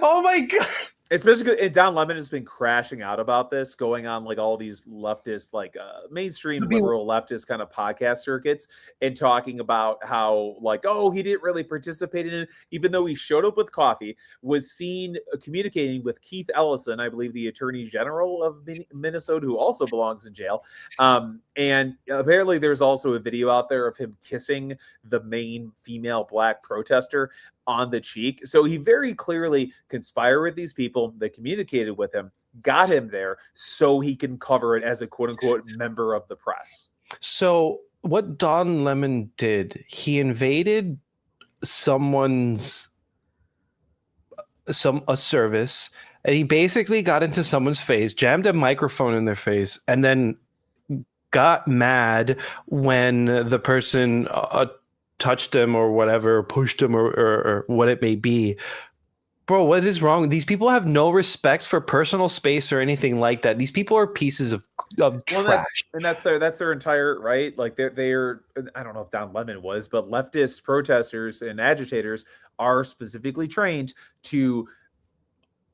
Oh my god. Especially because Don Lemon has been crashing out about this, going on like all these leftist, like mainstream liberal leftist kind of podcast circuits, and talking about how like, oh, he didn't really participate in it, even though he showed up with coffee, was seen communicating with Keith Ellison, I believe the Attorney General of Minnesota, who also belongs in jail. And apparently there's also a video out there of him kissing the main female black protester on the cheek. So he very clearly conspired with these people. They communicated with him, got him there so he can cover it as a quote unquote member of the press. So what Don Lemon did, he invaded a service, and he basically got into someone's face, jammed a microphone in their face, and then got mad when the person touched him or whatever, pushed him or what it may be. Bro, what is wrong? These people have no respect for personal space or anything like that. These people are pieces of trash. That's their entire right. Like they're I don't know if Don Lemon was, but leftist protesters and agitators are specifically trained to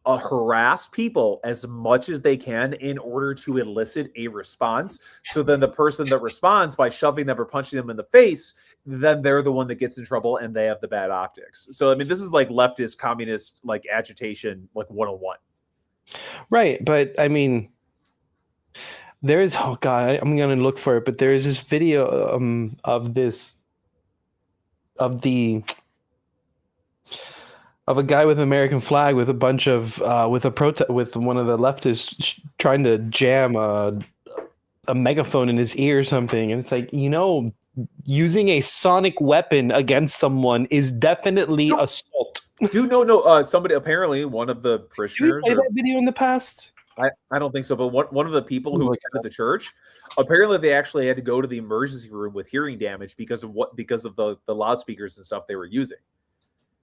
harass people as much as they can in order to elicit a response. So then the person that responds by shoving them or punching them in the face, then they're the one that gets in trouble and they have the bad optics. So, I mean, this is like leftist communist, like agitation, like 101. Right. But I mean, there's, oh God, I'm going to look for it, but there is this video of a guy with an American flag with a bunch of with one of the leftists trying to jam a megaphone in his ear or something, and it's like, using a sonic weapon against someone is definitely assault. No. Somebody, apparently one of the parishioners. Did we play that video in the past? I don't think so, but one of the people who attended the church, apparently they actually had to go to the emergency room with hearing damage because of the loudspeakers and stuff they were using.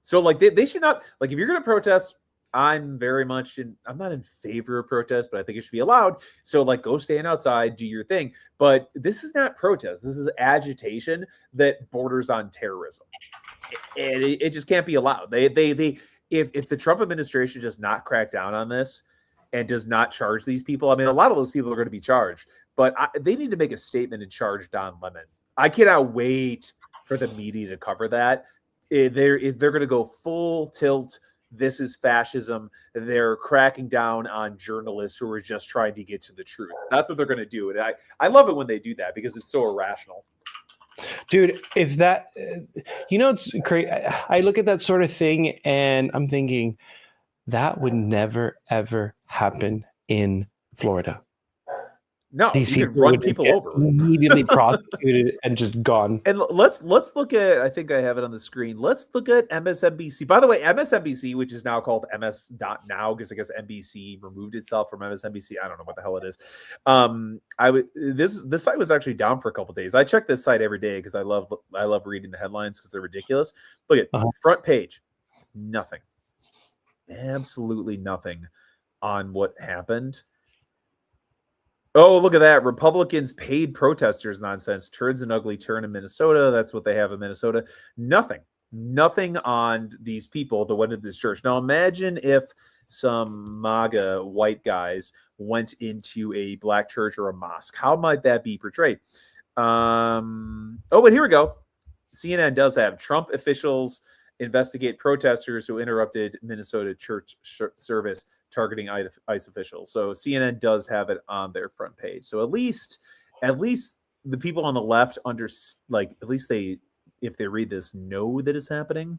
So like they should not, like, if you're going to protest, I'm not in favor of protest, but I think it should be allowed. So like, go stand outside, do your thing. But this is not protest. This is agitation that borders on terrorism. And it just can't be allowed. If the Trump administration does not crack down on this and does not charge these people, I mean, a lot of those people are going to be charged, but they need to make a statement and charge Don Lemon. I cannot wait for the media to cover that. They're going to go full tilt. This is fascism. They're cracking down on journalists who are just trying to get to the truth. That's what they're going to do. And I love it when they do that because it's so irrational. Dude, if that, it's crazy. I look at that sort of thing and I'm thinking that would never, ever happen in Florida. No, these you can run people over, immediately prosecuted and just gone. And let's look at, I think I have it on the screen. Let's look at MSNBC. By the way, MSNBC, which is now called MS.now, because I guess NBC removed itself from MSNBC. I don't know what the hell it is. This site was actually down for a couple of days. I check this site every day because I love reading the headlines because they're ridiculous. Look at front page, nothing, absolutely nothing on what happened. Oh, look at that. Republicans paid protesters nonsense. Turns an ugly turn in Minnesota. That's what they have in Minnesota. Nothing on these people that went into this church. Now, imagine if some MAGA white guys went into a black church or a mosque. How might that be portrayed? But here we go. CNN does have Trump officials investigate protesters who interrupted Minnesota church service targeting ICE officials. So CNN does have it on their front page. So at least the people on the left at least if they read this, know that it's happening.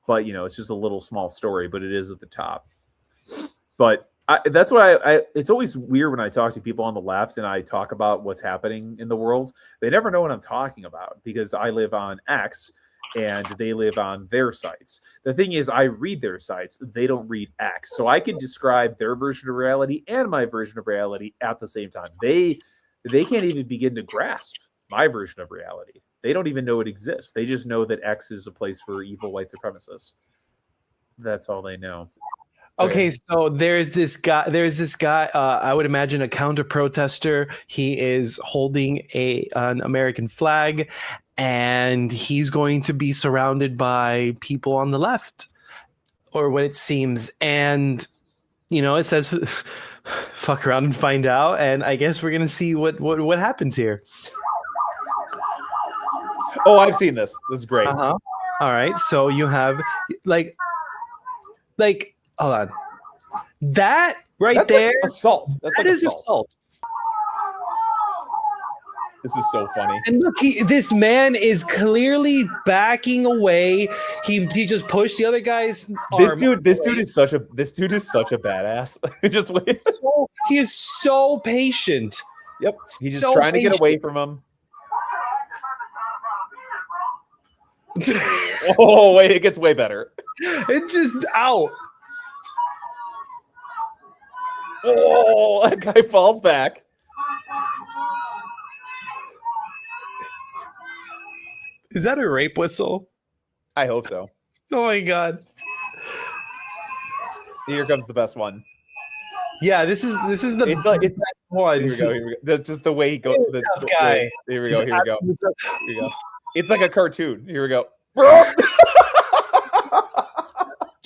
But it's just a little small story, but it is at the top. But that's why it's always weird when I talk to people on the left and I talk about what's happening in the world. They never know what I'm talking about because I live on X and they live on their sites. The thing is, I read their sites. They don't read X. So I can describe their version of reality and my version of reality at the same time. They can't even begin to grasp my version of reality. They don't even know it exists. They just know that X is a place for evil white supremacists. That's all they know. Okay, so there's this guy. I would imagine a counter protester. He is holding an American flag, and he's going to be surrounded by people on the left, or what it seems. And it says, "Fuck around and find out." And I guess we're gonna see what happens here. Oh, I've seen this. This is great. All right, so you have like. Hold on. That's there. Like assault. That is assault. This is so funny. And look, this man is clearly backing away. He just pushed the other guy's arm. This dude is such a badass. Just wait. He is so patient. Yep. He's just trying to get away from him. Oh wait, it gets way better. It's just out. Oh, that guy falls back. Is that a rape whistle? I hope so. Oh my god. Here comes the best one. Yeah, this is the it's best one. Here we go. That's just the way he goes. The guy. Here we go. It's like a cartoon. Here we go.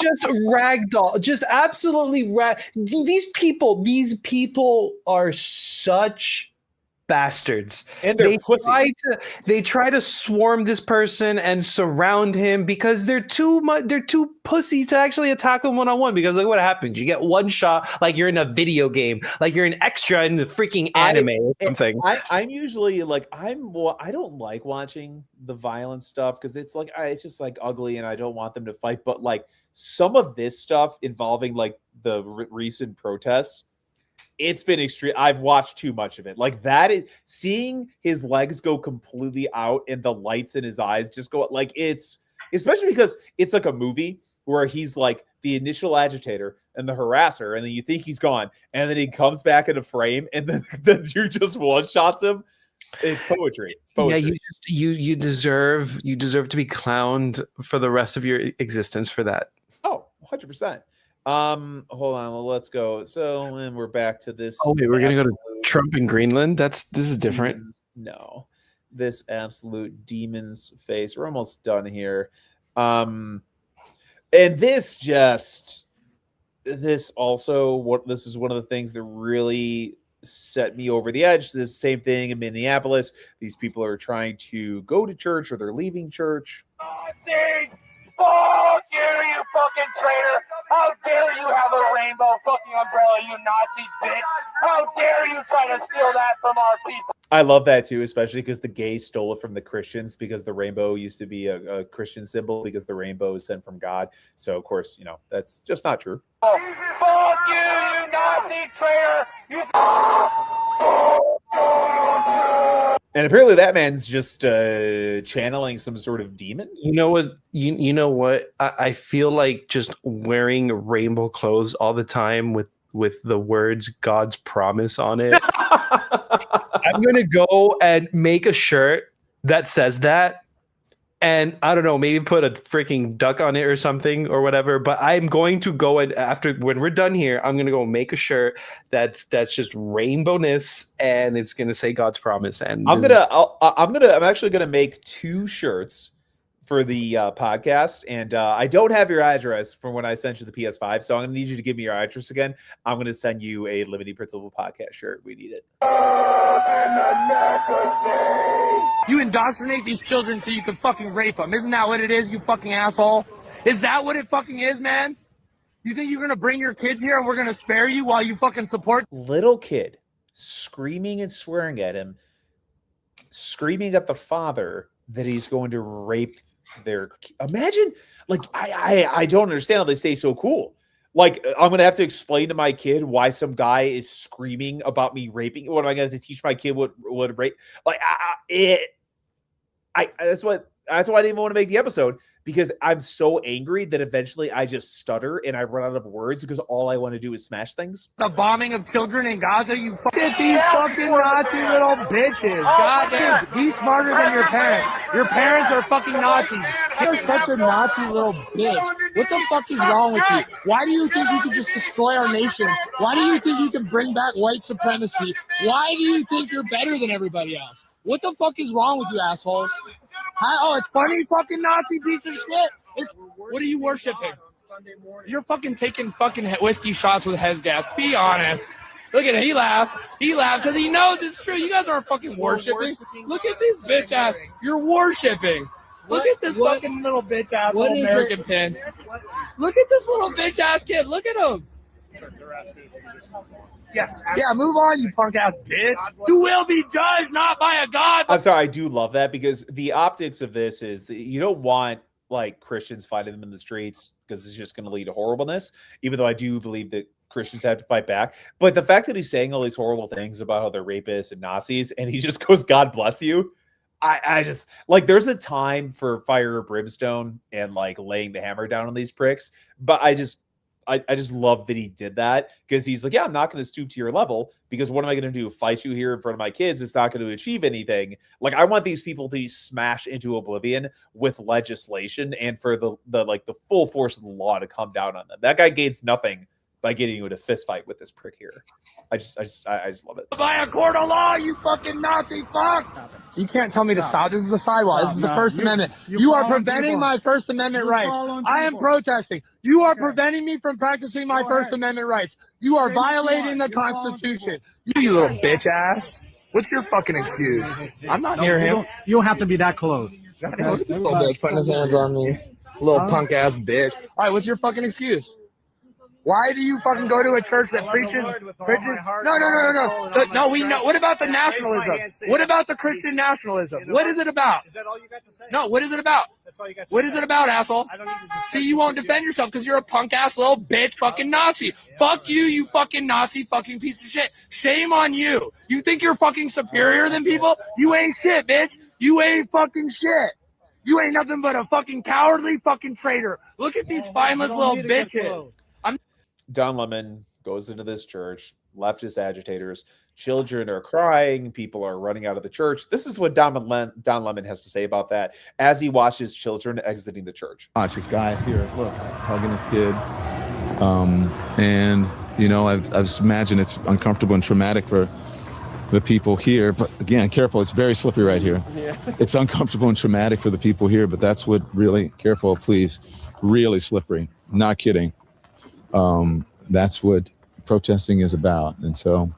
Just ragdoll, just absolutely These people are such bastards. And they're pussy. They try to swarm this person and surround him because they're too pussy to actually attack him one-on-one. Because look what happens. You get one shot like you're in a video game, like you're an extra in the freaking anime or something. I'm usually like, I don't like watching the violent stuff because it's like it's just like ugly and I don't want them to fight. But like some of this stuff involving like the recent protests, it's been extreme. I've watched too much of it. Like that is seeing his legs go completely out and the lights in his eyes just go like it's, especially because it's like a movie where he's like the initial agitator and the harasser, and then you think he's gone, and then he comes back in a frame, and then you just one shots him. It's poetry. It's poetry. Yeah, you deserve to be clowned for the rest of your existence for that. Oh, 100%. Hold on, let's go. So then we're back to this. Oh wait, we're gonna go to Trump in Greenland. This is different. No, this absolute demon's face. We're almost done here. And this is one of the things that really set me over the edge. This same thing in Minneapolis. These people are trying to go to church or they're leaving church. Fuck you, you fucking traitor! How dare you have a rainbow fucking umbrella, you Nazi bitch! How dare you try to steal that from our people? I love that too, especially because the gays stole it from the Christians because the rainbow used to be a Christian symbol because the rainbow is sent from God. So of course, that's just not true. Fuck you, you Nazi traitor! You. And apparently that man's just channeling some sort of demon. You know what? You know what? I feel like just wearing rainbow clothes all the time with the words God's promise on it. I'm going to go and make a shirt that says that. And I don't know, maybe put a freaking duck on it or something or whatever. But I'm going to go and when we're done here, I'm going to go make a shirt that's just rainbowness, and it's going to say God's promise. And I'm actually going to make 2 shirts for the podcast. And I don't have your address from when I sent you the PS5. So I'm going to need you to give me your address again. I'm going to send you a Limiting Principle podcast shirt. We need it. You indoctrinate these children so you can fucking rape them. Isn't that what it is, you fucking asshole? Is that what it fucking is, man? You think you're going to bring your kids here and we're going to spare you while you fucking support? Little kid screaming and swearing at him, screaming at the father that he's going to rape their. Imagine, like, I don't understand how they stay so cool. Like, I'm going to have to explain to my kid why some guy is screaming about me raping. What am I going to teach my kid what rape? Like, that's what that's why I didn't even want to make the episode, because I'm so angry that eventually I just stutter and I run out of words because all I want to do is smash things. The bombing of children in Gaza, you fucking these fucking Nazi little bitches. Goddamn, be smarter than your parents. Your parents are fucking Nazis. You're such a Nazi little bitch. What the fuck is wrong with you? Why do you think you can just destroy our nation? Why do you think you can bring back white supremacy? Why do you think you're better than everybody else? What the fuck is wrong with you assholes? Oh, it's funny, fucking Nazi piece of shit. What are you worshiping? You're fucking taking fucking whiskey shots with Hezgath. Be honest. Look at it. He laughed. He laughed because he knows it's true. You guys aren't fucking worshiping. Look at this bitch ass. You're worshiping. Look at this fucking little bitch ass little American pin. Look at this little bitch ass kid. Look at him. Yes. Yeah, move on, you punk ass bitch. You will be judged not by a god. I'm sorry, I do love that, because the optics of this is that you don't want like Christians fighting them in the streets, because it's just going to lead to horribleness, even though I do believe that Christians have to fight back. But the fact that he's saying all these horrible things about how they're rapists and Nazis, and he just goes, God bless you. I just, like, there's a time for fire or brimstone and like laying the hammer down on these pricks, but I just love that he did that, because he's like, yeah, I'm not going to stoop to your level, because what am I going to do? Fight you here in front of my kids? It's not going to achieve anything. Like, I want these people to smash into oblivion with legislation, and for the full force of the law to come down on them. That guy gains nothing by getting you in a fist fight with this prick here. I just love it. By a court of law, you fucking Nazi fuck! You can't tell me to stop. This is the sidewalk. This is the First Amendment. You are preventing my First Amendment rights. I am protesting. You are preventing me from practicing my First Amendment rights. You are violating the Constitution. You little bitch ass. What's your fucking excuse? I'm not near him. You don't have to be that close. Look at this little bitch putting his hands on me. Little punk ass bitch. All right, what's your fucking excuse? Why do you fucking go to a church that preaches? No, we know. What about the nationalism? What about the Christian nationalism? What is it about? Is that all you got to say? No, what is it about? That's all you got to What say. is it about, asshole? I don't need to just See, you won't defend yourself because you're a punk ass little bitch fucking Nazi. Fuck you, you fucking Nazi fucking piece of shit. Shame on you. You think you're fucking superior than people? You ain't shit, bitch. You ain't fucking shit. You ain't nothing but a fucking cowardly fucking traitor. Look at these spineless little bitches. Don Lemon goes into this church, leftist agitators, children are crying, people are running out of the church. This is what Don Lemon has to say about that as he watches children exiting the church. Watch this guy here, look, he's hugging his kid. And, you know, I've imagined it's uncomfortable and traumatic for the people here. But again, careful, it's very slippery right here. Yeah. It's uncomfortable and traumatic for the people here, but that's what really, careful, please, really slippery. Not kidding. That's what protesting is about. And so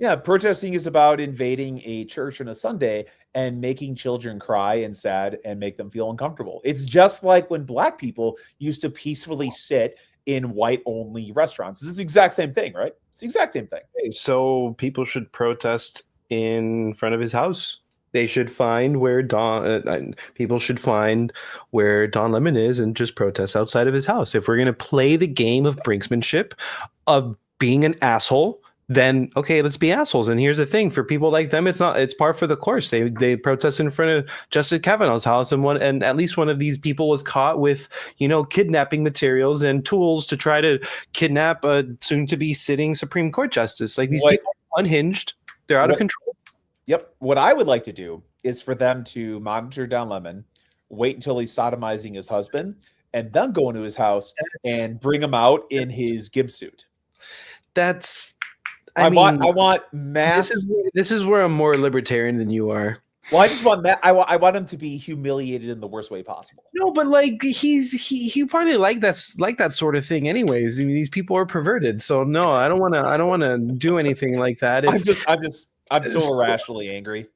yeah, protesting is about invading a church on a Sunday and making children cry and sad and make them feel uncomfortable. It's just like when Black people used to peacefully sit in white-only restaurants. It's the exact same thing, right? It's the exact same thing. So people should protest in front of his house. They should find where people should find where Don Lemon is and just protest outside of his house. If we're going to play the game of brinksmanship, of being an asshole, then okay, let's be assholes. And here's the thing: for people like them, it's par for the course. They protest in front of Justice Kavanaugh's house, and at least one of these people was caught with, you know, kidnapping materials and tools to try to kidnap a soon-to-be sitting Supreme Court justice. Like, these people are unhinged. They're out of control. Yep. What I would like to do is for them to monitor Don Lemon, wait until he's sodomizing his husband, and then go into his house and bring him out in his gimp suit. I want mass. This is where I'm more libertarian than you are. Well, I just want that. I want him to be humiliated in the worst way possible. No, but like he probably like that sort of thing anyways. I mean, these people are perverted. So no, I don't want to do anything like that. I'm so irrationally angry.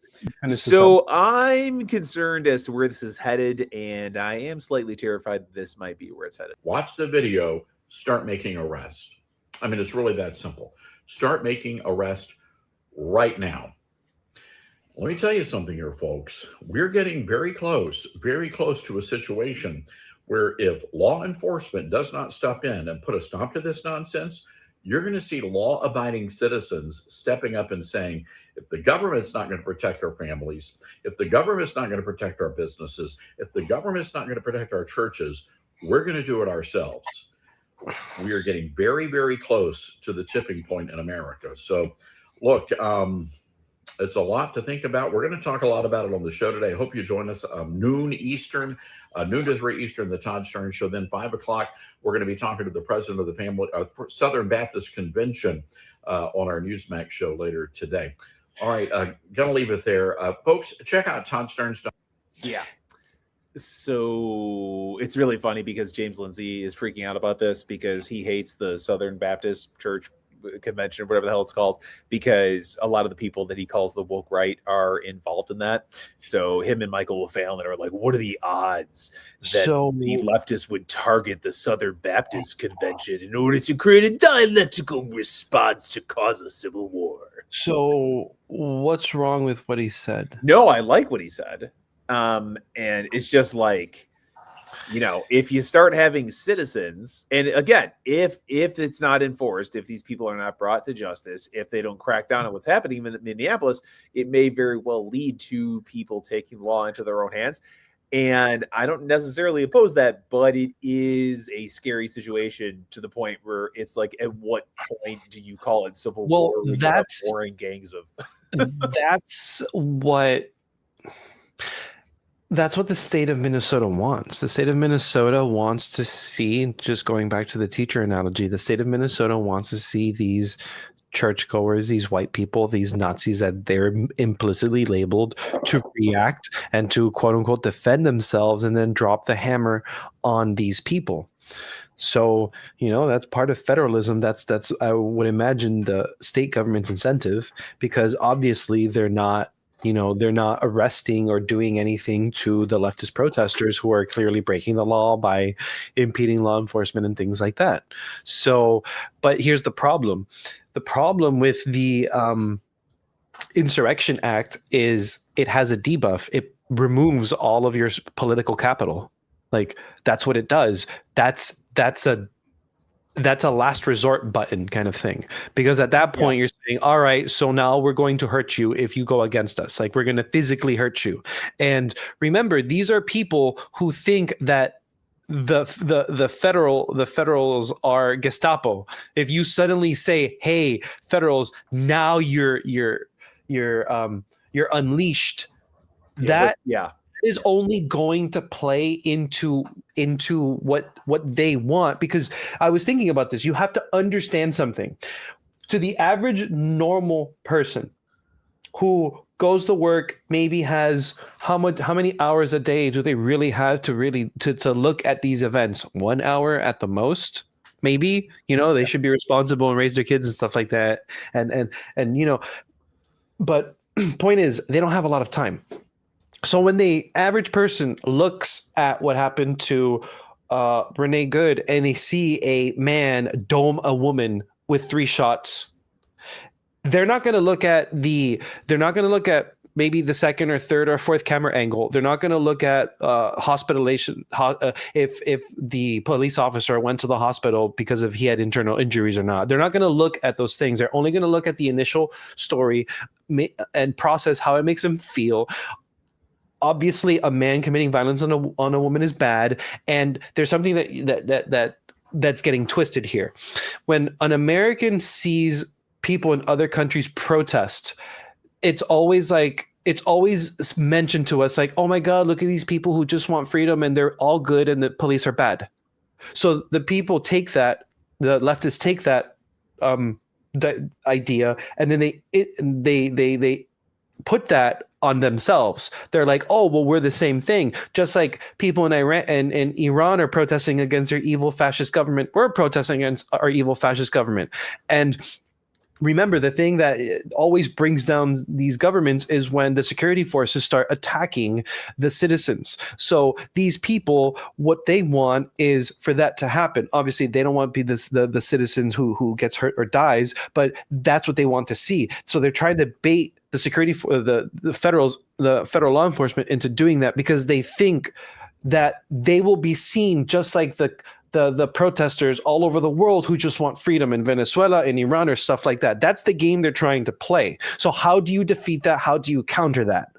So I'm concerned as to where this is headed, and I am slightly terrified that this might be where it's headed. Watch the video, start making arrests. I mean, it's really that simple. Start making arrests right now. Let me tell you something here, folks. We're getting very close to a situation where if law enforcement does not step in and put a stop to this nonsense, you're going to see law-abiding citizens stepping up and saying, if the government's not going to protect our families, if the government's not going to protect our businesses, if the government's not going to protect our churches, we're going to do it ourselves. We are getting very, very close to the tipping point in America. So, look, it's a lot to think about. We're going to talk a lot about it on the show today. I hope you join us noon Eastern, noon to 3 Eastern, the Todd Stern Show. Then 5 o'clock, we're going to be talking to the president of the Southern Baptist Convention on our Newsmax show later today. All right, going to leave it there. Folks, check out Todd Stern's. Yeah. So it's really funny because James Lindsay is freaking out about this because he hates the Southern Baptist Church Convention, whatever the hell it's called, because a lot of the people that he calls the woke right are involved in that. So him and Michael O'Fallon are like, what are the odds that the leftists would target the Southern Baptist Convention in order to create a dialectical response to cause a civil war? So what's wrong with what he said? No, I like what he said. And it's just like, you know, if you start having citizens, and again, if it's not enforced, if these people are not brought to justice, if they don't crack down on what's happening in Minneapolis, it may very well lead to people taking the law into their own hands. And I don't necessarily oppose that, but it is a scary situation to the point where it's like, at what point do you call it civil war? That's warring gangs of. That's what the state of Minnesota wants. The state of Minnesota wants to see, just going back to the teacher analogy, the state of Minnesota wants to see these churchgoers, these white people, these Nazis that they're implicitly labeled, to react and to quote unquote defend themselves and then drop the hammer on these people. So, you know, that's part of federalism. That's I would imagine the state government's incentive, because obviously they're not arresting or doing anything to the leftist protesters who are clearly breaking the law by impeding law enforcement and things like that. So, but here's the problem. The problem with the Insurrection Act is it has a debuff. It removes all of your political capital. Like, that's what it does. That's a last resort button kind of thing, because at that point you're saying, all right, so now we're going to hurt you if you go against us. Like, we're going to physically hurt you. And remember, these are people who think that the federals are Gestapo. If you suddenly say, hey, federals, now you're unleashed, that is only going to play into what they want. Because I was thinking about this. You have to understand something. To the average normal person who goes to work, maybe has how many hours a day do they really have to look at these events? 1 hour at the most, maybe. You know, they should be responsible and raise their kids and stuff like that. And you know, but point is, they don't have a lot of time. So when the average person looks at what happened to Renee Good and they see a man dome a woman with 3 shots, they're not going to look at maybe the second or third or fourth camera angle. They're not going to look at hospitalization. If the police officer went to the hospital because he had internal injuries or not. They're not going to look at those things. They're only going to look at the initial story and process how it makes them feel. Obviously, a man committing violence on a woman is bad, and there's something that's getting twisted here. When an American sees people in other countries protest, it's always mentioned to us like, oh my God, look at these people who just want freedom and they're all good and the police are bad. So the people take that, the leftists take that idea, and then they put that on themselves. They're like, oh, well, we're the same thing. Just like people in Iran and Iran are protesting against their evil fascist government, we're protesting against our evil fascist government. And remember, the thing that always brings down these governments is when the security forces start attacking the citizens. So these people, what they want is for that to happen. Obviously, they don't want to be the citizens who gets hurt or dies, but that's what they want to see. So they're trying to bait the security for the federal law enforcement into doing that, because they think that they will be seen just like the the protesters all over the world who just want freedom in Venezuela, in Iran, or stuff like that. That's the game they're trying to play. So how do you defeat that? How do you counter that?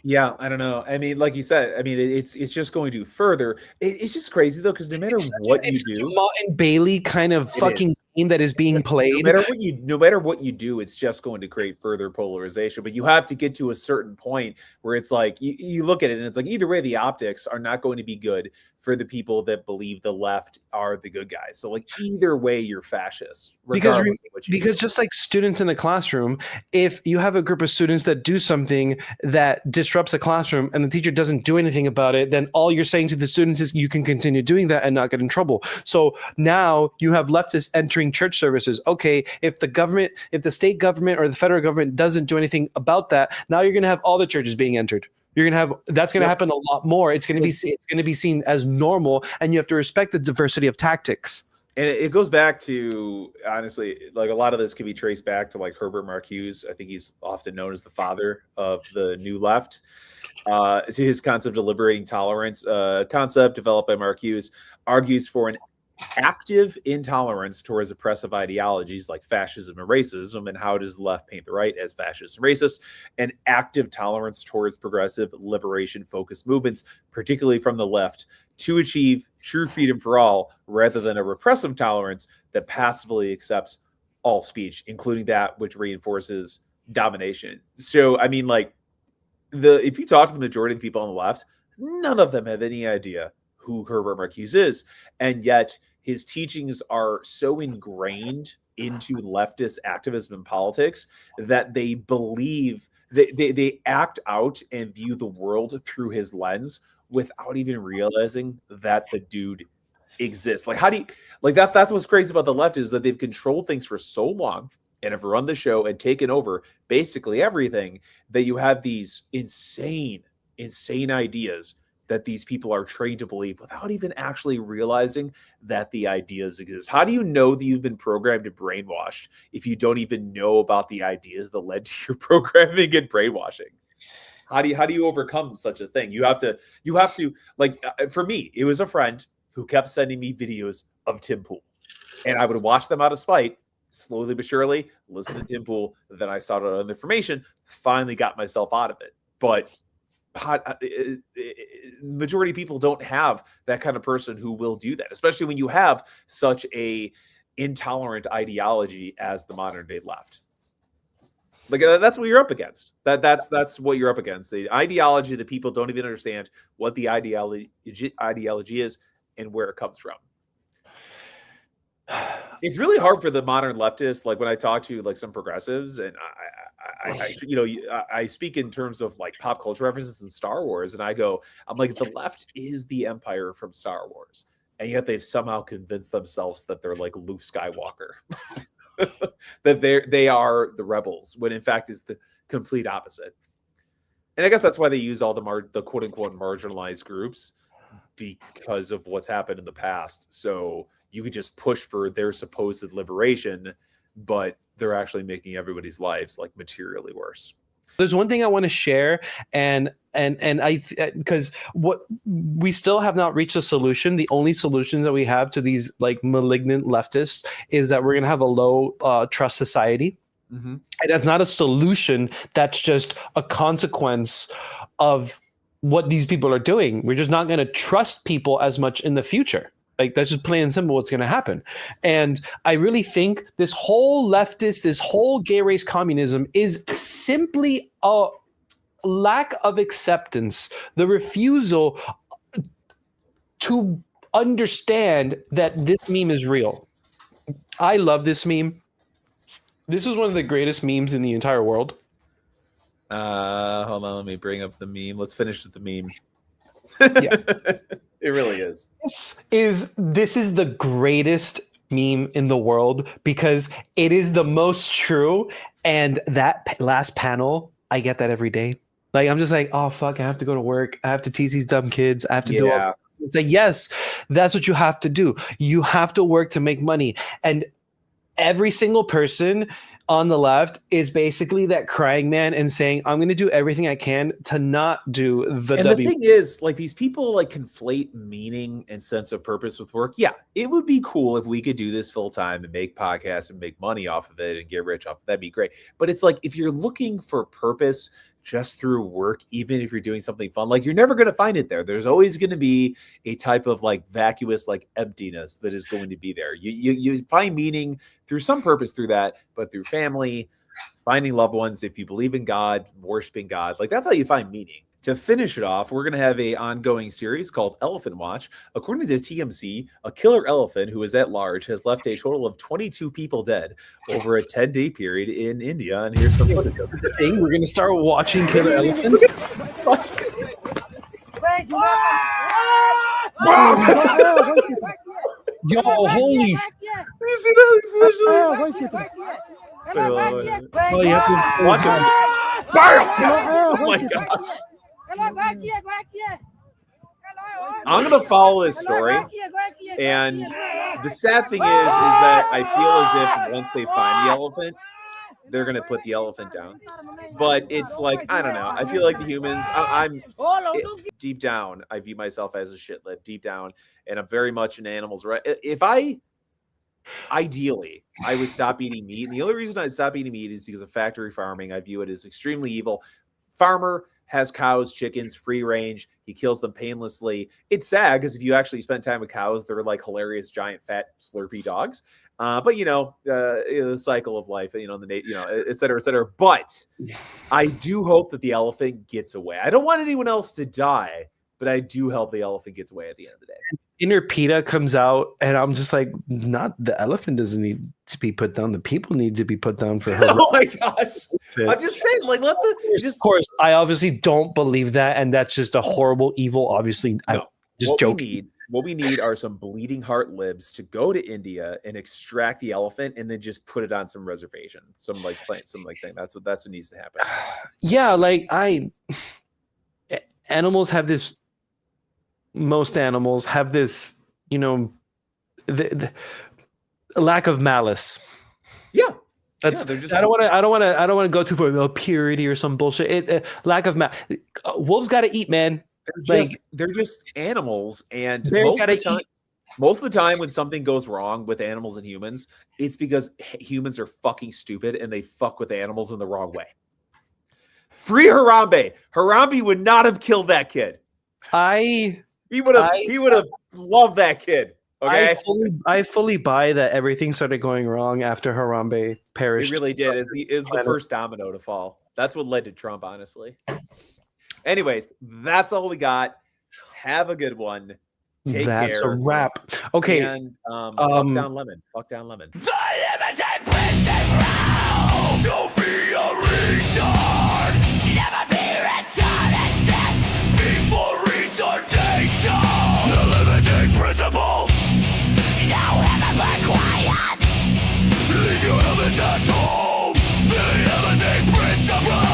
Yeah, I don't know. I mean, like you said, I mean, it's just going to further. It's just crazy though, because no matter what you do, Martin Bailey kind of fucking game that is being played. No matter what you do, it's just going to create further polarization. But you have to get to a certain point where it's like you look at it and it's like either way, the optics are not going to be good for the people that believe the left are the good guys. So like either way, you're fascist. Because just like students in a classroom, if you have a group of students that do something that disrupts a classroom and the teacher doesn't do anything about it, then all you're saying to the students is you can continue doing that and not get in trouble. So now you have leftists entering church services. Okay, if the state government or the federal government doesn't do anything about that, now you're going to have all the churches being entered. That's going to happen a lot more. It's going to be seen as normal, and you have to respect the diversity of tactics. And it goes back to, honestly, like a lot of this can be traced back to like Herbert Marcuse. I think he's often known as the father of the New Left. His concept of liberating tolerance, concept developed by Marcuse, argues for an active intolerance towards oppressive ideologies like fascism and racism. And how does the left paint the right as fascist and racist? An active tolerance towards progressive liberation focused movements, particularly from the left, to achieve true freedom for all, rather than a repressive tolerance that passively accepts all speech, including that which reinforces domination. So, I mean, like, if you talk to the majority of the people on the left, none of them have any idea who Herbert Marcuse is. And yet his teachings are so ingrained into leftist activism and politics that they believe they act out and view the world through his lens without even realizing that the dude exists. Like, how do you like that? That's what's crazy about the left, is that they've controlled things for so long and have run the show and taken over basically everything, that you have these insane ideas that these people are trained to believe without even actually realizing that the ideas exist. How do you know that you've been programmed and brainwashed if you don't even know about the ideas that led to your programming and brainwashing? How do you overcome such a thing? You have to like, for me, it was a friend who kept sending me videos of Tim Pool, and I would watch them out of spite, slowly but surely listen to Tim Pool. Then I sought out other information, finally got myself out of it. But majority of people don't have that kind of person who will do that, especially when you have such a intolerant ideology as the modern day left. Like, that's what you're up against. That's what you're up against. The ideology that people don't even understand what the ideology is and where it comes from. It's really hard for the modern leftists. Like, when I talk to like some progressives, and I speak in terms of like pop culture references in Star Wars, and I'm like, the left is the Empire from Star Wars, and yet they've somehow convinced themselves that they're like Luke Skywalker, that they are the rebels, when in fact is the complete opposite. And I guess that's why they use all the quote unquote marginalized groups, because of what's happened in the past. So you could just push for their supposed liberation, but they're actually making everybody's lives like materially worse. There's one thing I want to share, and because what we still have not reached a solution. The only solutions that we have to these like malignant leftists is that we're going to have a low trust society. Mm-hmm. And that's not a solution. That's just a consequence of what these people are doing. We're just not going to trust people as much in the future. Like, that's just plain and simple what's going to happen. And I really think this whole leftist, this whole gay race communism is simply a lack of acceptance, the refusal to understand that this meme is real. I love this meme. This is one of the greatest memes in the entire world. Hold on, let me bring up the meme. Let's finish with the meme. Yeah. It really is. This is the greatest meme in the world, because it is the most true. And that last panel, I get that every day. Like, I'm just like, oh fuck, I have to go to work. I have to tease these dumb kids. I have to do all. It's like, yes, that's what you have to do. You have to work to make money. And every single person on the left is basically that crying man and saying, I'm going to do everything I can to not do the And W. the thing is, like, these people like conflate meaning and sense of purpose with work. Yeah, it would be cool if we could do this full time and make podcasts and make money off of it and get rich off of it. That'd be great. But it's like, if you're looking for purpose just through work, even if you're doing something fun, like, you're never going to find it there. There's always going to be a type of like vacuous, like emptiness that is going to be there. You find meaning through some purpose through that, but through family, finding loved ones, if you believe in God, worshiping God, like, that's how you find meaning. To finish it off, we're going to have a ongoing series called Elephant Watch. According to TMZ, a killer elephant who is at large has left a total of 22 people dead over a 10-day period in India. And here's some footage of it. Thing. We're going to start watching killer elephants. Yo, holy. You see that? Oh, you have to Watch it. Oh my gosh. I'm going to follow this story. And the sad thing is that I feel as if once they find the elephant, they're going to put the elephant down. But it's like, I don't know. I feel like the humans, I'm deep down, I view myself as a shitlib deep down. And I'm very much an animals. Right? Ideally, I would stop eating meat. And the only reason I'd stop eating meat is because of factory farming. I view it as extremely evil. Farmer has cows, chickens, free range. He kills them painlessly. It's sad because if you actually spend time with cows, they're like hilarious, giant, fat, slurpy dogs. But the cycle of life, et cetera, et cetera. But I do hope that the elephant gets away. I don't want anyone else to die, but I do hope the elephant gets away at the end of the day. Inner PETA comes out, and I'm just like, not the elephant doesn't need to be put down. The people need to be put down for her. Oh my gosh. I'm just saying, like, Of course, I obviously don't believe that, and that's just a horrible evil. Obviously, I'm just joking. What we need are some bleeding heart libs to go to India and extract the elephant and then just put it on some reservation, some thing. That's what needs to happen. Yeah, animals have this. Most animals have this, the lack of malice. Yeah, that's. I don't want to go too far. Purity or some bullshit. Lack of malice. Wolves got to eat, man. They're just animals, and bears got to eat. Most of the time, when something goes wrong with animals and humans, it's because humans are fucking stupid and they fuck with animals in the wrong way. Free Harambe. Harambe would not have killed that kid. He would have loved that kid. Okay, I fully buy that everything started going wrong after Harambe perished. It really did. Is the first domino to fall. That's what led to Trump, honestly. Anyways, that's all we got. Have a good one. Take That's care. a wrap. Okay. And fuck down lemon. Fuck down lemon. The limited principle to be a retard. Never be retarded. Death before retardation. The limiting principle. No ever required. Leave your element at home. The limiting principle.